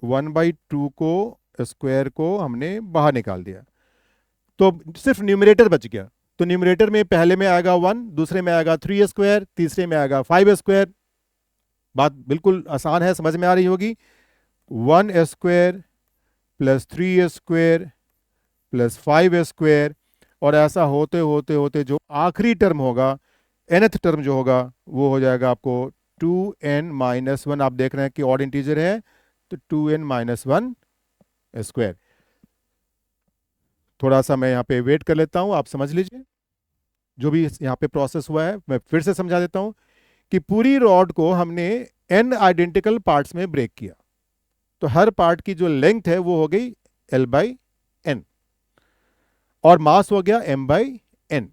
1/2 को स्क्वायर को हमने बाहर निकाल दिया, तो सिर्फ न्यूमरेटर बच गया। तो न्यूमरेटर में पहले में आएगा 1, दूसरे में आएगा 3 स्क्वायर, तीसरे में आएगा 5 स्क्वायर। बात बिल्कुल आसान है, समझ में आ रही होगी। 1 square plus 3 square plus 5 square, और ऐसा होते होते होते जो आखिरी टर्म होगा, nth टर्म जो होगा, वो हो जाएगा आपको 2n-1। आप देख रहे हैं कि ऑड इंटीजर है, तो 2n-1 स्क्वायर। थोड़ा सा मैं यहाँ पे वेट कर लेता हूँ, आप समझ लीजिए जो भी यहाँ पे प्रोसेस हुआ है। मैं फिर से समझा देता हूँ कि पूरी रॉड को हमने n आइडेंटिकल पार्ट्स में ब्रेक किया, तो हर पार्ट की जो लेंथ है वो हो गई L/n, और मास हो गया m/n,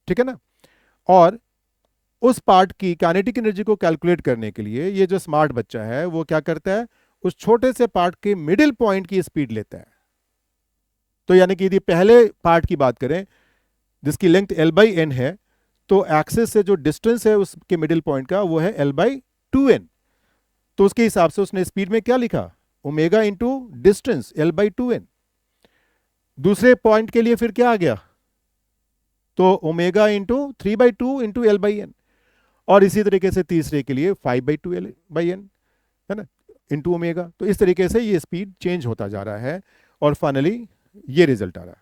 ठीक है ना। और उस पार्ट की काइनेटिक एनर्जी को कैलकुलेट करने के लिए ये जो स्मार्ट बच्चा है वो क्या करता है, उस छोटे से पार्ट के मिडिल पॉइंट की स्पीड लेता है। तो यानी कि यदि पहले पार्ट की बात करें जिसकी लेंथ L/n है, तो एक्सिस से जो डिस्टेंस है उसके मिडिल पॉइंट का वो है L/2n, तो उसके हिसाब से उसने स्पीड में क्या लिखा, ओमेगा इंटू डिस्टेंस L/2n। दूसरे पॉइंट के लिए फिर क्या आ गया, तो ओमेगा इंटू 3/2 इंटू L/n, और इसी तरीके से तीसरे के लिए 5/2 L/n, है ना, इंटू ओमेगा। तो इस तरीके से ये स्पीड चेंज होता जा रहा है, और फाइनली ये रिजल्ट आ रहा है।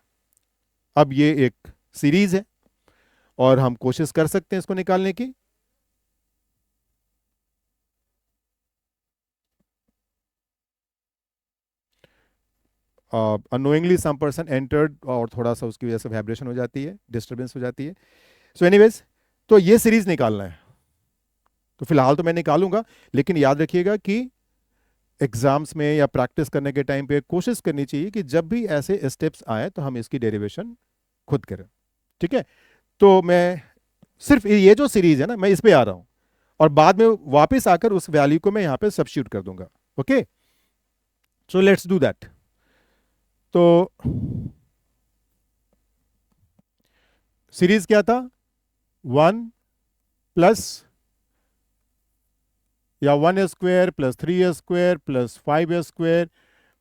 अब ये एक सीरीज है और हम कोशिश कर सकते हैं इसको निकालने की। अनोइंगली सम पर्सन एंटर्ड, और थोड़ा सा उसकी वजह से वाइब्रेशन हो जाती है, डिस्टर्बेंस हो जाती है। सो एनीवेज, तो ये सीरीज निकालना है, तो फिलहाल तो मैं निकालूंगा, लेकिन याद रखिएगा कि एग्जाम्स में या प्रैक्टिस करने के टाइम पे कोशिश करनी चाहिए कि जब भी ऐसे स्टेप्स आए तो हम इसकी डेरिवेशन खुद करें, ठीक है। तो मैं सिर्फ ये जो सीरीज है ना, मैं इस पे आ रहा हूं, और बाद में वापस आकर उस वैल्यू को मैं यहां पे सब्स्टिट्यूट कर दूंगा। Okay, so let's do that. तो सीरीज क्या था, 1 प्लस या 1 square plus 3 square plus 5 square.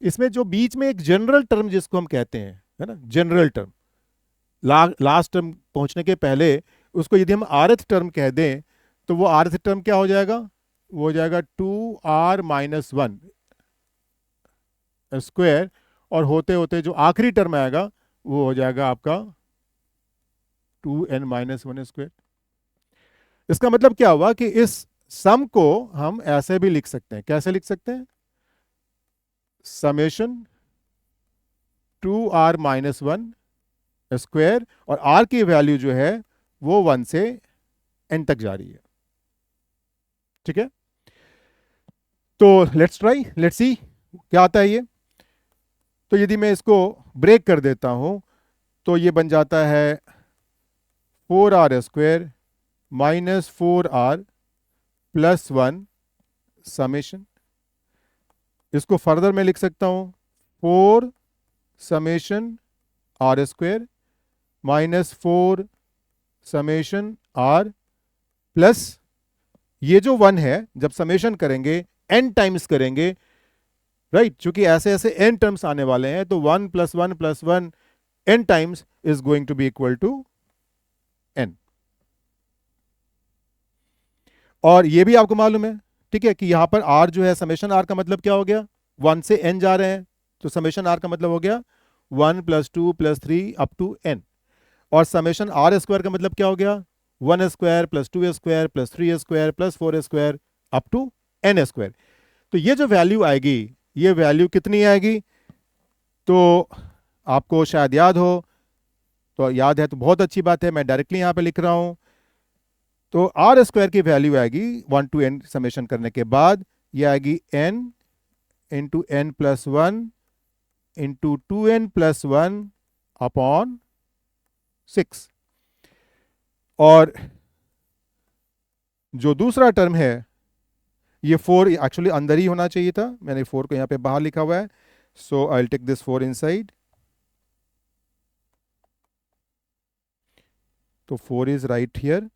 इसमें जो बीच में एक जनरल टर्म जिसको हम कहते हैं, है ना, जनरल टर्म, लास्ट टर्म पहुंचने के पहले उसको यदि हम rth टर्म कह दें, तो वो rth टर्म क्या हो जाएगा, वो हो जाएगा 2r-1 स्क्वायर, और होते होते जो आखिरी टर्म आएगा वो हो जाएगा आपका 2n-1 स्क्वायर। इसका मतलब क्या हुआ कि इस सम को हम ऐसे भी लिख सकते हैं, कैसे लिख सकते हैं, समेशन 2r-1 स्क्वायर, और r की वैल्यू जो है वो 1 से n तक जा रही है। ठीक है, तो लेट्स ट्राई, लेट्स सी क्या आता है ये। तो यदि मैं इसको ब्रेक कर देता हूं तो ये बन जाता है 4r² -4r +1 समेशन। इसको फर्दर मैं लिख सकता हूं 4 summation r² -4 summation r plus ये जो 1 है, जब समेशन करेंगे n टाइम्स करेंगे, राइट, चूंकि ऐसे ऐसे n टर्म्स आने वाले हैं, तो 1 + 1 + 1 n times is going to be equal to n। और ये भी आपको मालूम है, ठीक है, कि यहां पर r जो है, समेशन r का मतलब क्या हो गया, 1 से n जा रहे हैं, तो समेशन r का मतलब हो गया 1 + 2 + 3 अप टू n। और समेशन r² का मतलब क्या हो गया, 1² + 2² + 3² + 4² अप टू n²। तो ये जो वैल्यू आएगी, ये वैल्यू कितनी आएगी, तो आपको शायद याद हो, तो याद है तो बहुत अच्छी बात है, मैं डायरेक्टली यहां पे लिख रहा हूं। तो r² की वैल्यू आएगी 1 to n समेशन करने के बाद, ये आएगी n × n + 1 × 2n + 1 अपॉन 6। और जो दूसरा टर्म है, ये 4 एक्चुअली अंदर ही होना चाहिए था, मैंने 4 को यहां पे बाहर लिखा हुआ है, so I will take this 4 inside. तो 4 इज राइट हियर।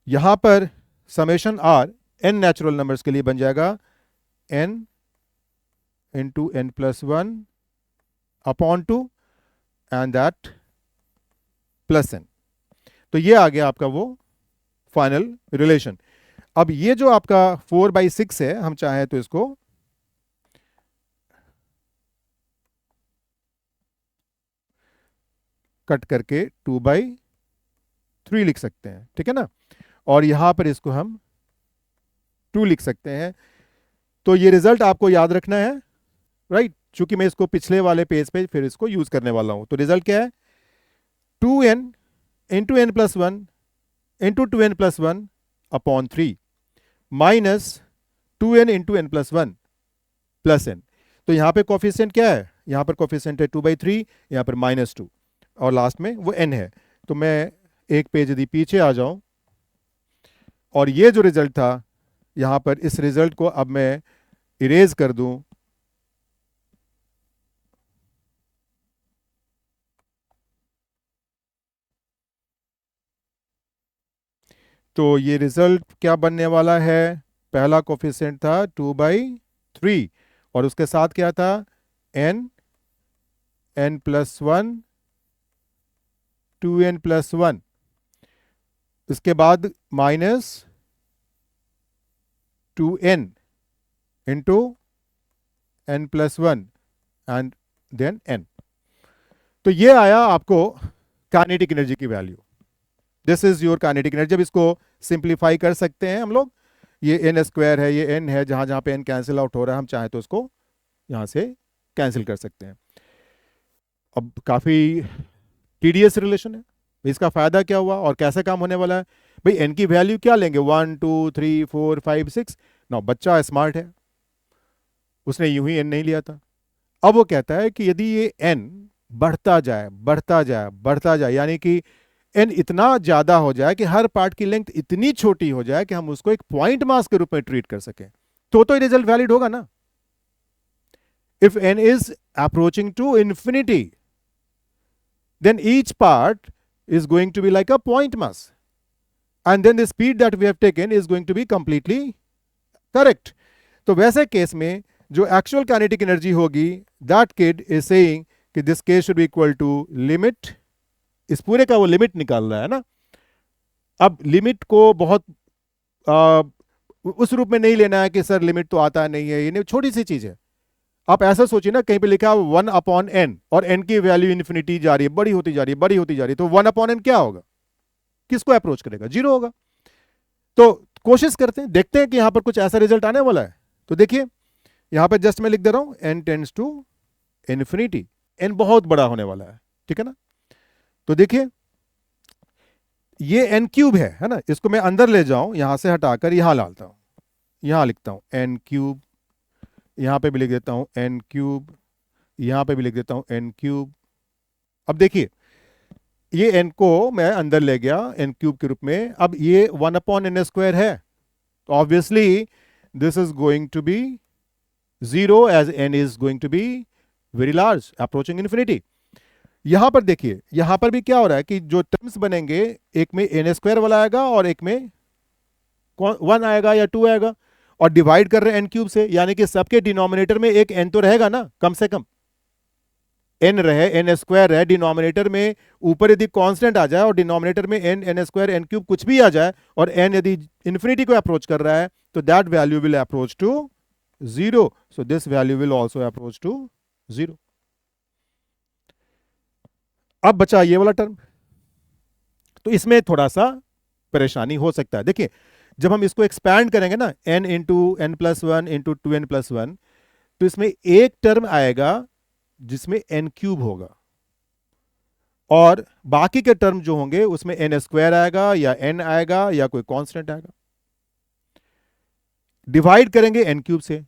यहां पर summation r n natural numbers के लिए बन जाएगा n × n + 1 upon 2 and that +n। तो ये आ गया आपका वो फाइनल रिलेशन। अब ये जो आपका 4/6 है, हम चाहें तो इसको कट करके 2/3 लिख सकते हैं, ठीक है ना, और यहां पर इसको हम 2 लिख सकते हैं। तो ये रिजल्ट आपको याद रखना है, राइट, चूंकि मैं इसको पिछले वाले पेज पे फिर इसको यूज करने वाला हूं। तो रिजल्ट क्या है, 2n × n + 1 × 2n + 1 upon 3 minus 2n × n + 1 + n। तो यहां पे कोफिशिएंट क्या है, यहां पर कोफिशिएंट है 2/3, यहां पर -2, और लास्ट में वो n है। तो मैं एक पेज यदि पीछे आ जाऊं, और ये जो रिजल्ट था, यहां पर इस रिजल्ट को अब मैं इरेज कर दूं, तो ये रिजल्ट क्या बनने वाला है, पहला कोफिशिएंट था 2/3, और उसके साथ क्या था, n + 1 2n + 1, इसके बाद -2n × n + 1 and then n। तो ये आया आपको काइनेटिक एनर्जी की value. This is your kinetic energy. जब इसको सिंप्लीफाई कर सकते हैं हम लोग, ये n² है, ये n है, जहां जहां पे n कैंसिल आउट हो रहा है, हम चाहें तो उसको यहां से कैंसिल कर सकते हैं। अब काफी टीडीएस रिलेशन है, इसका फायदा क्या हुआ और कैसे काम होने वाला है। भाई n की वैल्यू क्या लेंगे, 1 2 3 4 5 6। ना, बच्चा स्मार्ट है, उसने यूं ही n नहीं लिया था। अब वो कहता है कि यदि ये n बढ़ता जाए बढ़ता जाए बढ़ता जाए, यानी कि n इतना ज्यादा हो जाए कि हर पार्ट की लेंथ इतनी छोटी हो जाए कि हम उसको एक पॉइंट मास के रूप में ट्रीट कर सकें, तो ये रिजल्ट वैलिड होगा ना। If n is approaching to infinity, then each part is going to be like a point mass, and then the speed that we have taken is going to be completely correct. तो वैसे case में जो actual kinetic energy होगी, that kid is saying कि this case should be equal to limit, इस पूरे का वो लिमिट निकाल रहा है ना। अब लिमिट को बहुत उस रूप में नहीं लेना है कि सर लिमिट तो आता नहीं है, ये छोटी सी चीज है। आप ऐसा सोचिए ना, कहीं पे लिखा है 1/n और n की वैल्यू इन्फिनिटी जा रही है, बड़ी होती जा रही है, बड़ी होती जा रही है, तो 1/n क्या होगा, किसको अप्रोच करेगा, 0 होगा। तो कोशिश करते हैं, देखते हैं कि यहां पर कुछ ऐसा रिजल्ट आने वाला है। तो देखिए यहां पर जस्ट मैं लिख दे रहा हूं n tends to infinity, n बहुत बड़ा होने वाला है, ठीक है ना। तो देखिए ये एन क्यूब है ना, इसको मैं अंदर ले जाऊं, यहां से हटाकर यहां डालता हूं, यहां लिखता हूं एन क्यूब, यहां पे भी लिख देता हूं एन क्यूब, यहां पे भी लिख देता हूं एन क्यूब। अब देखिए ये एन को मैं अंदर ले गया एन क्यूब के रूप में, अब ये 1/n² है, तो obviously this is going to be 0 as n is going to be very large approaching infinity. यहां पर देखिए, यहां पर भी क्या हो रहा है कि जो टर्म्स बनेंगे, एक में n² वाला आएगा और एक में 1 आएगा या 2 आएगा, और डिवाइड कर रहे हैं एन क्यूब से, यानी कि सबके डिनोमिनेटर में एक n तो रहेगा ना, कम से कम n रहे, n² रहे डिनोमिनेटर में, ऊपर यदि कांस्टेंट आ जाए और डिनोमिनेटर में n² n क्यूब कुछ भी आ जाए, और n यदि इंफिनिटी को अप्रोच कर रहा है, तो that value will approach to 0, so this value will also approach to 0। अब बचा ये वाला टर्म, तो इसमें थोड़ा सा परेशानी हो सकता है। देखिए जब हम इसको एक्सपैंड करेंगे ना, n into N plus one into 2n+1, तो इसमें एक टर्म आएगा जिसमें n क्यूब होगा, और बाकी के टर्म जो होंगे उसमें n² आएगा या n आएगा या कोई कांस्टेंट आएगा। डिवाइड करेंगे n क्यूब से,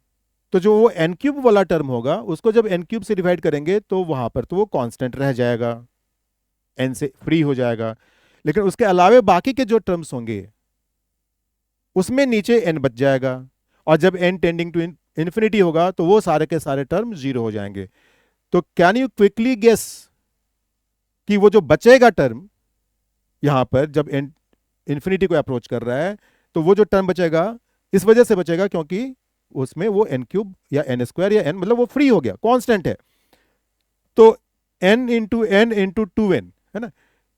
तो जो वो n क्यूब वाला टर्म होगा उसको जब n क्यूब से डिवाइड करेंगे तो वहां पर तो वो कांस्टेंट रह जाएगा, n से फ्री हो जाएगा, लेकिन उसके अलावे बाकी के जो टर्म्स होंगे उसमें नीचे n बच जाएगा, और जब n टेंडिंग टू इन्फिनिटी होगा तो वो सारे के सारे टर्म 0 हो जाएंगे। तो कैन यू क्विकली गेस कि वो जो बचेगा टर्म यहां पर जब n इन्फिनिटी को अप्रोच कर रहा है, तो वो जो टर्म बचेगा इस वजह से बचेगा क्योंकि उसमें वो n क्यूब या n² या n, मतलब वो फ्री हो गया, कांस्टेंट है। तो n×n×2n है ना,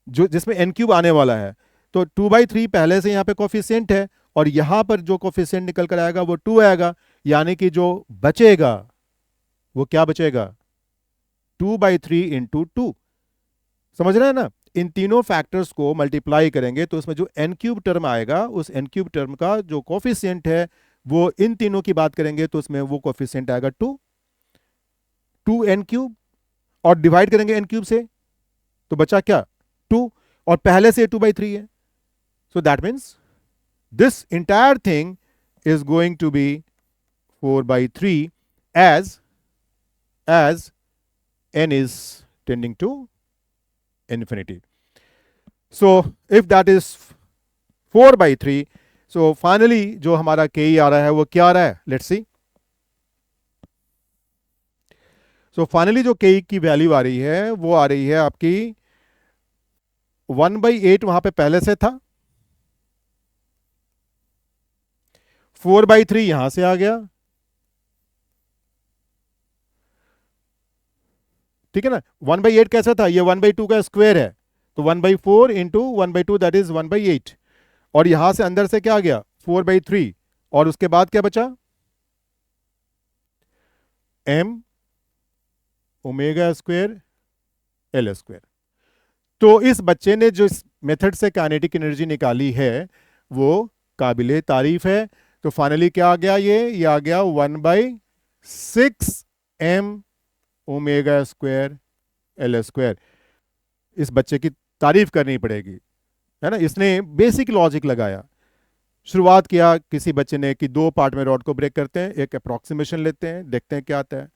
जो जिसमें n क्यूब आने वाला है, तो 2/3 पहले से यहाँ पे कोफिशिएंट है, और यहां पर जो कोफिशिएंट निकल कर आएगा वो 2 आएगा, यानी कि जो बचेगा वो क्या बचेगा, 2/3 × 2। समझ रहे हैं ना, इन तीनों फैक्टर्स को मल्टीप्लाई करेंगे तो उसमें जो n क्यूब टर्म आएगा, उस n क्यूब टर्म का जो कोफिशिएंट है, वो इन तीनों की बात करेंगे तो उसमें वो कोफिशिएंट आएगा 2n³, और डिवाइड करेंगे n क्यूब से तो बचा क्या, 2, और पहले से 2/3 है, so that means this entire thing is going to be 4/3 as n is tending to infinity. So if that is 4/3, so finally जो हमारा ke आ रहा है वो क्या आ रहा है, लेट्स सी। सो फाइनली जो के की वैल्यू आ रही है वो आ रही है आपकी 1/8, वहां पे पहले से था, 4/3 यहां से आ गया, ठीक है ना। 1/8 कैसा था, ये 1/2 का स्क्वायर है, तो 1/4 इंटू 1/2 दैट इज 1/8, और यहां से अंदर से क्या आ गया 4/3, और उसके बाद क्या बचा m ω² L²। तो इस बच्चे ने जो इस मेथड से काइनेटिक एनर्जी निकाली है वो काबिले तारीफ है। तो फाइनली क्या आ गया, ये आ गया 1/6 m ω² L²। इस बच्चे की तारीफ करनी पड़ेगी, है ना। इसने बेसिक लॉजिक लगाया, शुरुआत किया किसी बच्चे ने कि 2 पार्ट में रॉड को ब्रेक करते हैं, एक अप्रोक्सीमेशन लेते हैं, देखते हैं क्या आता है,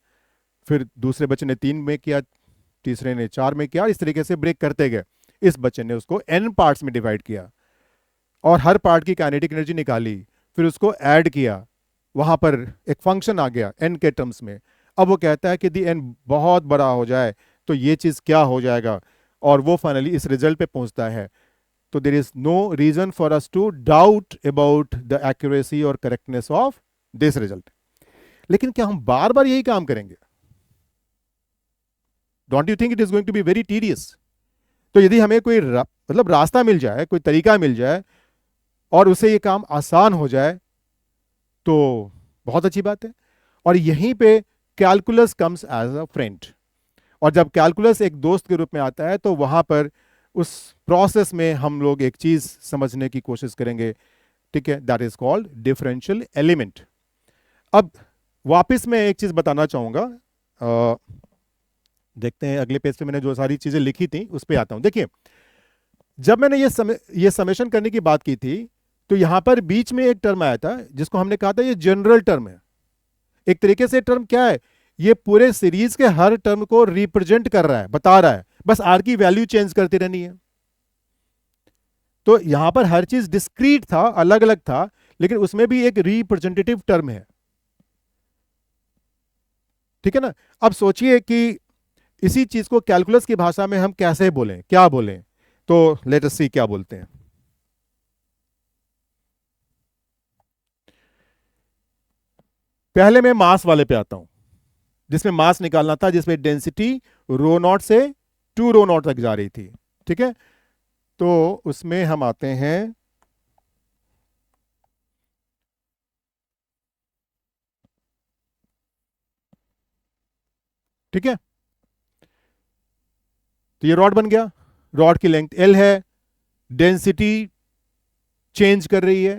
फिर दूसरे बच्चे ने 3 में किया, तीसरे ने 4 में किया, इस तरीके से ब्रेक करते गए। इस बच्चे ने उसको n पार्ट्स में डिवाइड किया और हर पार्ट की काइनेटिक एनर्जी निकाली, फिर उसको ऐड किया, वहां पर एक फंक्शन आ गया n के टर्म्स में। अब वो कहता है कि दी n बहुत बड़ा हो जाए तो ये चीज क्या हो जाएगा, और वो फाइनली इस रिजल्ट पे पहुंचता है। तो there is no reason for us to doubt about the accuracy और करेक्टनेस ऑफ दिस रिजल्ट। लेकिन क्या हम बार बार यही काम करेंगे? Don't you think it is going to be very tedious? तो यदि हमें कोई मतलब रास्ता मिल जाए, कोई तरीका मिल जाए और उससे ये काम आसान हो जाए तो बहुत अच्छी बात है। और यहीं पे calculus comes as a friend, और जब कैलकुलस एक दोस्त के रूप में आता है तो वहां पर उस प्रोसेस में हम लोग एक चीज समझने की कोशिश करेंगे, ठीक है, that is called differential element. अब वापस मैं एक चीज बताना चाहूंगा, देखते हैं अगले पेज पे मैंने जो सारी चीजें लिखी थी उस पे आता हूं। देखिए जब मैंने ये समेशन करने की बात की थी, तो यहां पर बीच में एक टर्म आया था जिसको हमने कहा था ये जनरल टर्म है। एक तरीके से टर्म क्या है, ये पूरे सीरीज के हर टर्म को रिप्रेजेंट कर रहा है, बता रहा है, बस आर की वैल्यू चेंज करती रहनी है। तो यहां पर हर चीज डिस्क्रीट था, अलग अलग था, लेकिन उसमें भी एक रिप्रेजेंटेटिव टर्म है। ठीक है ना। अब सोचिए कि इसी चीज को कैलकुलस की भाषा में हम कैसे बोलें, क्या बोलें, तो लेट अस सी क्या बोलते हैं। पहले मैं मास वाले पे आता हूं, जिसमें मास निकालना था, जिसमें डेंसिटी रो नॉट से 2 रो नॉट तक जा रही थी। ठीक है, तो उसमें हम आते हैं, ठीक है, तो ये रॉड बन गया, रॉड की लेंथ एल है, डेंसिटी चेंज कर रही है,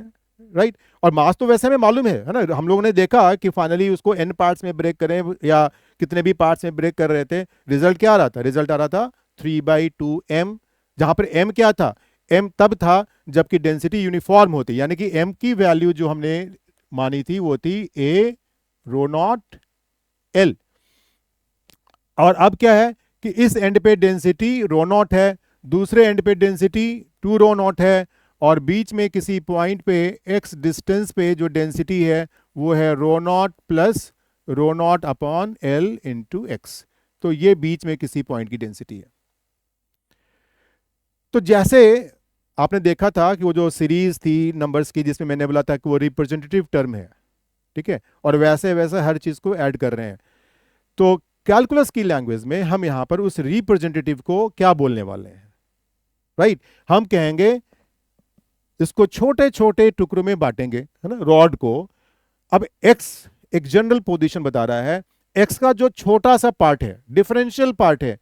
राइट। और मास तो वैसे हमें मालूम है ना, हम लोगों ने देखा कि फाइनली उसको एन पार्ट्स में ब्रेक करें या कितने भी पार्ट्स में ब्रेक कर रहे थे, रिजल्ट क्या आ रहा था, रिजल्ट आ रहा था 3/2m, जहां पर m क्या था, m तब था जबकि डेंसिटी यूनिफॉर्म होती, यानी कि m की वैल्यू जो हमने मानी थी वो थी a रो नॉट l। और अब क्या है कि इस एंड पे डेंसिटी रो नॉट है, दूसरे एंड पे डेंसिटी 2 रो नॉट है, और बीच में किसी पॉइंट पे x डिस्टेंस पे जो डेंसिटी है वो है rho naught plus rho naught upon l into x. तो ये बीच में किसी पॉइंट की डेंसिटी है। तो जैसे आपने देखा था कि वो जो सीरीज थी नंबर्स की जिसमें मैंने बोला था कि वो रिप्रेजेंटेटिव टर्म है, ठीक है, और वैसे वैसे हर चीज को ऐड कर रहे हैं। तो कैलकुलस की लैंग्वेज में हम यहां पर उस रिप्रेजेंटेटिव को क्या बोलने वाले हैं, राइट। हम कहेंगे, इसको छोटे छोटे टुकड़ों में बांटेंगे, है ना, रॉड को। अब एक्स एक जनरल पोजीशन बता रहा है, एक्स का जो छोटा सा पार्ट है, डिफरेंशियल पार्ट है,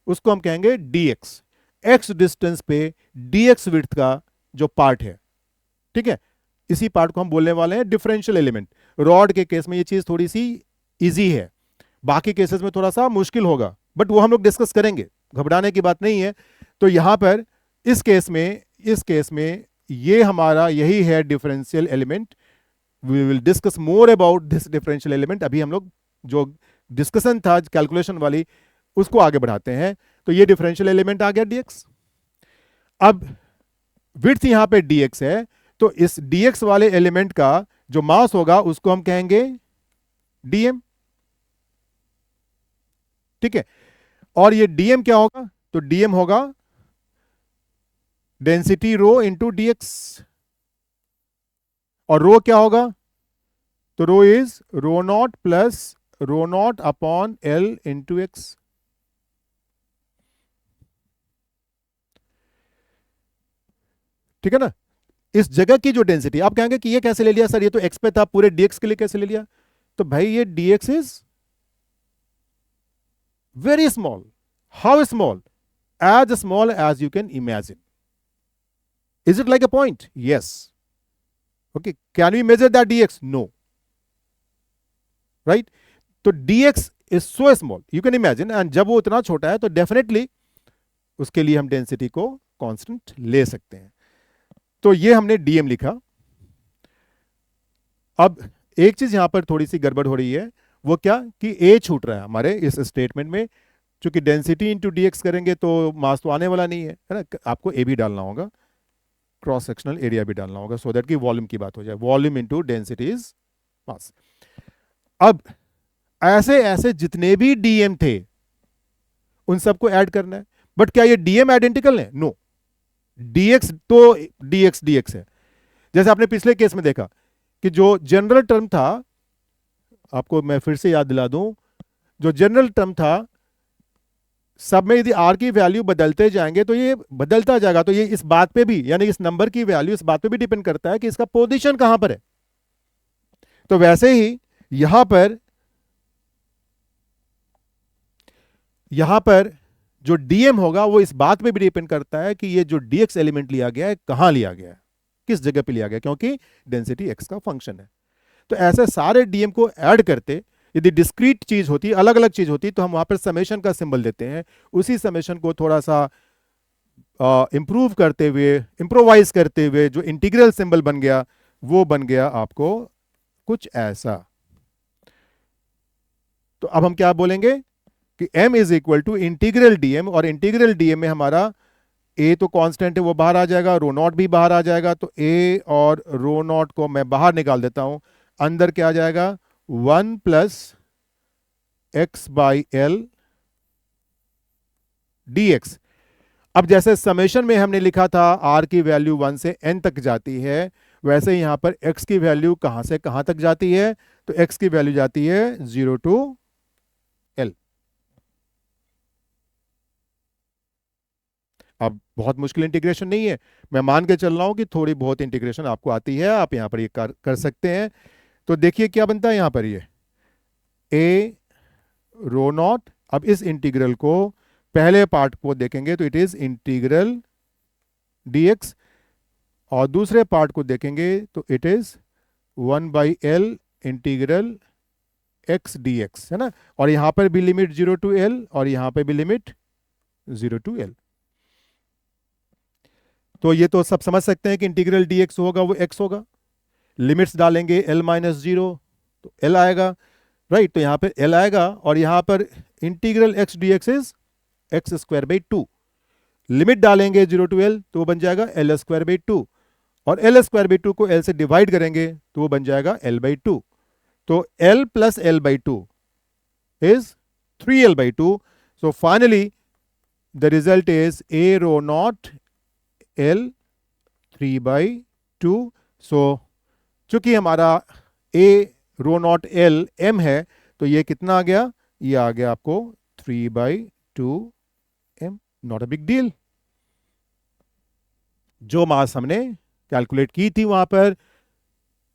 उसको हम कहेंगे dx। एक्स डिस्टेंस पे dx विड्थ का जो पार्ट है, ठीक है, इसी पार्ट को हम बोलने वाले हैं डिफरेंशियल एलिमेंट। रॉड के केस में ये चीज थोड़ी सी इजी है, बाकी केसेस में थोड़ा सा मुश्किल होगा, बट वो हम लोग डिस्कस करेंगे, घबराने की बात नहीं है। तो यहां पर इस केस में ये हमारा यही है differential element. We will discuss more about this differential element. अभी हम लोग जो डिस्कशन था कैलकुलेशन वाली उसको आगे बढ़ाते हैं। तो ये डिफरेंशियल एलिमेंट आ गया dx। अब विड्थ यहां पे dx है, तो इस dx वाले एलिमेंट का जो मास होगा उसको हम कहेंगे dm, ठीक है। और ये dm क्या होगा, तो dm होगा डेंसिटी रो इंटू dx। और रो क्या होगा, तो rho is rho naught plus rho naught upon L into x. ठीक है ना। इस जगह की जो डेंसिटी, आप कहेंगे कि ये कैसे ले लिया सर, ये तो एक्स पे था, पूरे dx के लिए कैसे ले लिया। तो भाई ये dx is very small. How small, as small as you can imagine. Is it like a point, yes. Okay, can we measure that dx, no, right. तो dx is so small you can imagine, and जब वो इतना छोटा है तो definitely उसके लिए हम डेंसिटी को कांस्टेंट ले सकते हैं। तो ये हमने dm लिखा। अब एक चीज यहां पर थोड़ी सी गड़बड़ हो रही है, वो क्या कि a छूट रहा है हमारे इस स्टेटमेंट में। चूंकि डेंसिटी इंटू dx करेंगे तो मास तो आने वाला नहीं है ना, आपको a भी डालना होगा, क्रॉस सेक्शनल एरिया भी डालना होगा, सो दैट कि वॉल्यूम की बात हो जाए, volume into density is mass. अब ऐसे ऐसे जितने भी dm थे उन सबको ऐड करना है, बट क्या ये dm आइडेंटिकल है, नो। dx तो dx है। जैसे आपने पिछले केस में देखा कि जो जनरल टर्म था, आपको मैं फिर से याद दिला दूं, जो जनरल टर्म था, सब में यदि r की वैल्यू बदलते जाएंगे तो ये बदलता जाएगा। तो ये इस बात पे भी, यानी इस नंबर की वैल्यू इस बात पे भी डिपेंड करता है कि इसका पोजीशन कहां पर है। तो वैसे ही यहां पर जो dm होगा वो इस बात पे भी डिपेंड करता है कि ये जो dx एलिमेंट लिया गया है कहां लिया गया है, किस जगह पे लिया गया, क्योंकि डेंसिटी x का फंक्शन है। तो ऐसे सारे dm को ऐड करते, यदि डिस्क्रीट चीज होती, अलग अलग चीज होती, तो हम वहां पर समेशन का सिंबल देते हैं। उसी समेशन को थोड़ा सा इम्प्रूव करते हुए, इम्प्रोवाइज करते हुए जो इंटीग्रल सिंबल बन गया वो बन गया आपको कुछ ऐसा। तो अब हम क्या बोलेंगे कि m is equal to integral dm, और इंटीग्रल dm में हमारा a तो कांस्टेंट है वो बाहर आ जाएगा, रो नॉट भी बाहर आ जाएगा, तो a और रो नॉट को मैं बाहर निकाल देता हूं। अंदर क्या आ जाएगा, 1 plus x by L dx। अब जैसे समेशन में हमने लिखा था r की वैल्यू 1 से n तक जाती है, वैसे यहां पर x की वैल्यू कहां से कहां तक जाती है, तो x की वैल्यू जाती है 0 टू l। अब बहुत मुश्किल इंटीग्रेशन नहीं है, मैं मान के चल रहा हूं कि थोड़ी बहुत इंटीग्रेशन आपको आती है, आप यहां पर ये कर सकते हैं। तो देखिए क्या बनता है यहां पर, ये a रो नॉट। अब इस इंटीग्रल को पहले पार्ट को देखेंगे तो इट इज इंटीग्रल dx, और दूसरे पार्ट को देखेंगे तो it is 1/l integral x dx, है ना। और यहां पर भी लिमिट 0 टू l, और यहां पर भी लिमिट 0 टू l। तो ये तो सब समझ सकते हैं कि इंटीग्रल dx होगा वो x होगा। लिमिट्स डालेंगे l माइनस जीरो तो l आएगा, राइट। तो यहां पे l आएगा, और यहां पर integral x dx is x square by two. Limit डालेंगे 0 टू l तो वो बन जाएगा l स्क्वायर बाई टू, और l स्क्वायर बाई टू को l से डिवाइड करेंगे तो वो बन जाएगा l बाई टू। तो l plus l by two is 3l by two. So finally the result is a rho naught l 3/2। सो चूंकि हमारा a rho naught l m है, तो ये कितना आ गया, ये आ गया आपको 3/2 m। Not a big deal. जो मास हमने कैलकुलेट की थी वहां पर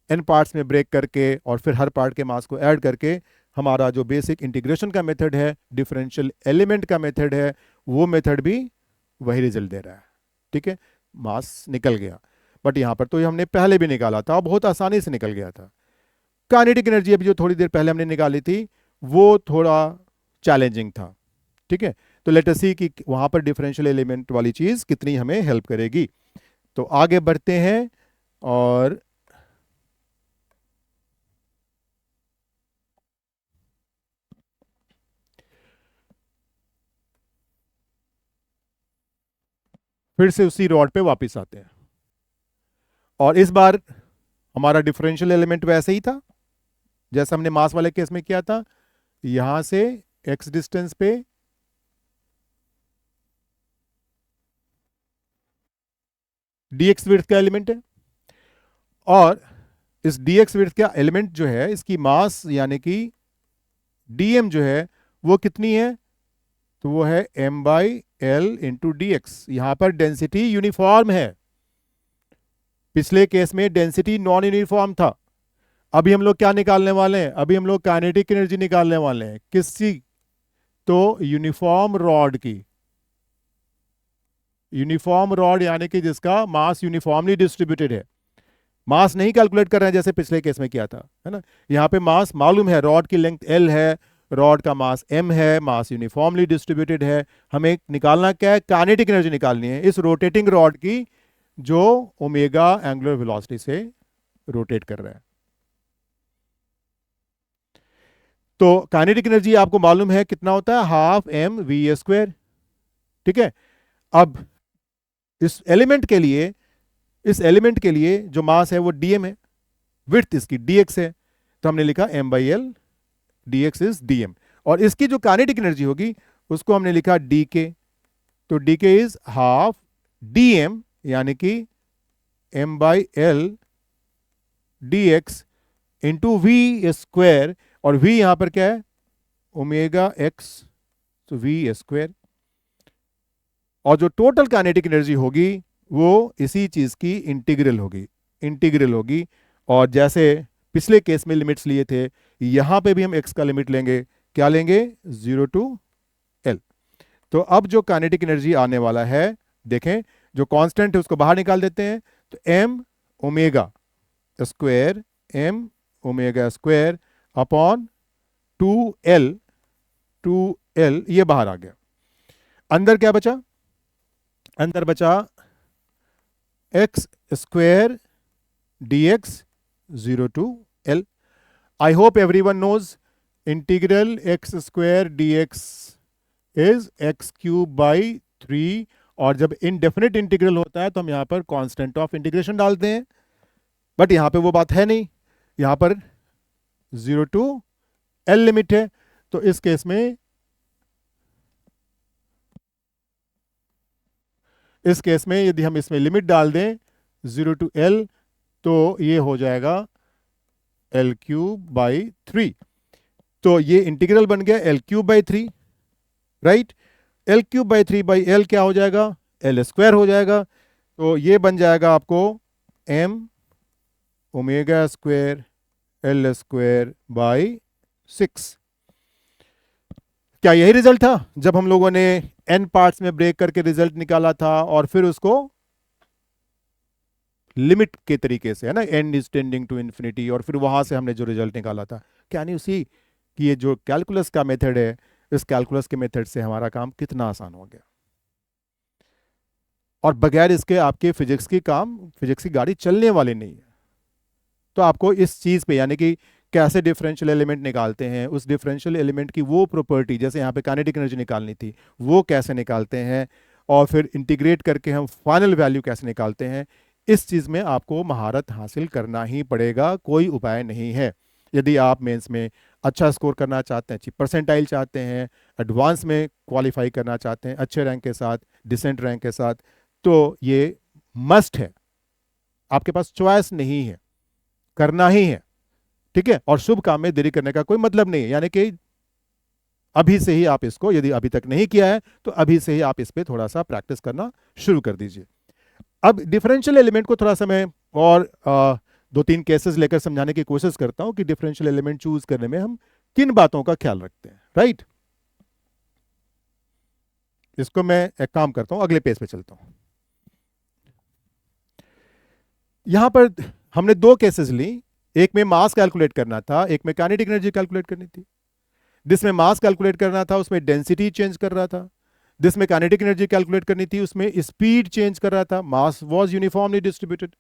n पार्ट्स में ब्रेक करके और फिर हर पार्ट के मास को ऐड करके, हमारा जो बेसिक इंटीग्रेशन का मेथड है, डिफरेंशियल एलिमेंट का मेथड है, वो मेथड भी वही रिजल्ट दे रहा है। ठीक है, मास निकल गया। बट यहां पर तो ये हमने पहले भी निकाला था, बहुत आसानी से निकल गया था। काइनेटिक एनर्जी अभी जो थोड़ी देर पहले हमने निकाली थी वो थोड़ा चैलेंजिंग था। ठीक है, तो लेट अस सी कि वहां पर डिफरेंशियल एलिमेंट वाली चीज कितनी हमें हेल्प करेगी। तो आगे बढ़ते हैं, और फिर से उसी रॉड पे वापस आते हैं, और इस बार हमारा डिफरेंशियल एलिमेंट वैसे ही था जैसा हमने मास वाले केस में किया था। यहां से x डिस्टेंस पे dx विड्थ का एलिमेंट है, और इस dx विड्थ का एलिमेंट जो है इसकी मास यानी कि dm जो है वो कितनी है, तो वो है m/l इंटू डी एक्स। यहां पर डेंसिटी यूनिफॉर्म है, पिछले केस में डेंसिटी नॉन यूनिफॉर्म था। अभी हम लोग क्या निकालने वाले हैं, अभी हम लोग काइनेटिक एनर्जी निकालने वाले हैं किसकी, तो यूनिफॉर्म रॉड की। यूनिफॉर्म रॉड यानी कि जिसका मास यूनिफॉर्मली डिस्ट्रीब्यूटेड है। मास नहीं कैलकुलेट कर रहे हैं जैसे पिछले केस में किया था, है ना। यहाँ पे मास मालूम है, रॉड की लेंथ l है, रॉड का मास m है, मास यूनिफॉर्मली डिस्ट्रीब्यूटेड है। हमें निकालना क्या है, काइनेटिक एनर्जी निकालनी है इस रोटेटिंग रॉड की जो ओमेगा एंगुलर वेलोसिटी से रोटेट कर रहा है। तो काइनेटिक एनर्जी आपको मालूम है कितना होता है, हाफ m v स्क्वायर। ठीक है, अब इस एलिमेंट के लिए, इस एलिमेंट के लिए जो मास है वो dm है, विड्थ इसकी dx है, तो हमने लिखा m/l dx इज dm। और इसकी जो काइनेटिक एनर्जी होगी उसको हमने लिखा dk, तो dk इज हाफ dm यानी कि m/l dx into V square, और v यहां पर क्या है, ओमेगा x, तो v स्क्वायर। और जो टोटल काइनेटिक एनर्जी होगी वो इसी चीज की इंटीग्रल होगी, इंटीग्रल होगी। और जैसे पिछले केस में लिमिट्स लिए थे, यहां पे भी हम x का लिमिट लेंगे, क्या लेंगे, 0 टू l। तो अब जो काइनेटिक एनर्जी आने वाला है, देखें जो कांस्टेंट है उसको बाहर निकाल देते हैं, तो m omega square, m omega square upon 2l, 2l ये बाहर आ गया। अंदर क्या बचा, अंदर बचा x square D x 0 to L. I hope everyone knows integral x square dx is x cube by 3. और जब इनडेफिनेट इंटीग्रल होता है तो हम यहाँ पर कांस्टेंट ऑफ इंटीग्रेशन डालते हैं, बट यहाँ पे वो बात है नहीं, यहाँ पर 0 to L लिमिट है। तो इस केस में यदि हम इसमें लिमिट डाल दें 0 to L तो ये हो जाएगा L क्यूब बाई 3। तो ये इंटीग्रल बन गया L cube by 3, right. L cube by 3 by L क्या हो जाएगा, L स्क्वायर हो जाएगा। तो ये बन जाएगा आपको m omega square L square by 6। क्या यही रिजल्ट था जब हम लोगों ने n पार्ट्स में ब्रेक करके रिजल्ट निकाला था और फिर उसको लिमिट के तरीके से, है ना, n is tending to infinity, और फिर वहां से हमने जो रिजल्ट निकाला था। क्या नहीं उसी कि ये जो कैलकुलस का मेथड है, इस कैलकुलस के मेथड से हमारा काम कितना आसान हो गया, और बगैर इसके आपके फिजिक्स की गाड़ी चलने वाली नहीं है। तो आपको इस चीज पे, यानी कि कैसे डिफरेंशियल एलिमेंट निकालते हैं, उस डिफरेंशियल एलिमेंट की वो प्रॉपर्टी, जैसे यहाँ पे काइनेटिक एनर्जी निकालनी थी, वो कैसे निकालते हैं, और फिर इंटीग्रेट करके हम फाइनल वैल्यू कैसे निकालते हैं, इस चीज़ में आपको महारत हासिल करना ही पड़ेगा, कोई उपाय नहीं है। यदि आप मेंस में अच्छा स्कोर करना चाहते हैं, अच्छी परसेंटाइल चाहते हैं, एडवांस में क्वालिफाई करना चाहते हैं अच्छे रैंक के साथ, डिसेंट रैंक के साथ, तो ये मस्ट है, आपके पास चॉइस नहीं है, करना ही है, ठीक है। और शुभ काम में देरी करने का कोई मतलब नहीं है, यानी कि अभी से ही आप इसको, यदि अभी तक नहीं किया है तो अभी से ही आप इस पे थोड़ा सा प्रैक्टिस करना शुरू कर दीजिए। अब डिफरेंशियल एलिमेंट को थोड़ा सा मैं और 2-3 केसेस लेकर समझाने की कोशिश करता हूं कि डिफरेंशियल एलिमेंट चूज करने में हम किन बातों का ख्याल रखते हैं, राइट। इसको मैं एक काम करता हूं, अगले पेज पे चलता हूं। यहां पर हमने 2 केसेस ली, एक में मास कैलकुलेट करना था, एक में काइनेटिक एनर्जी कैलकुलेट करनी थी। जिसमें मास कैलकुलेट करना था उसमें डेंसिटी चेंज कर रहा था, जिसमें काइनेटिक एनर्जी कैलकुलेट करनी थी उसमें स्पीड चेंज कर रहा था, मास वाज यूनिफॉर्मली डिस्ट्रीब्यूटेड।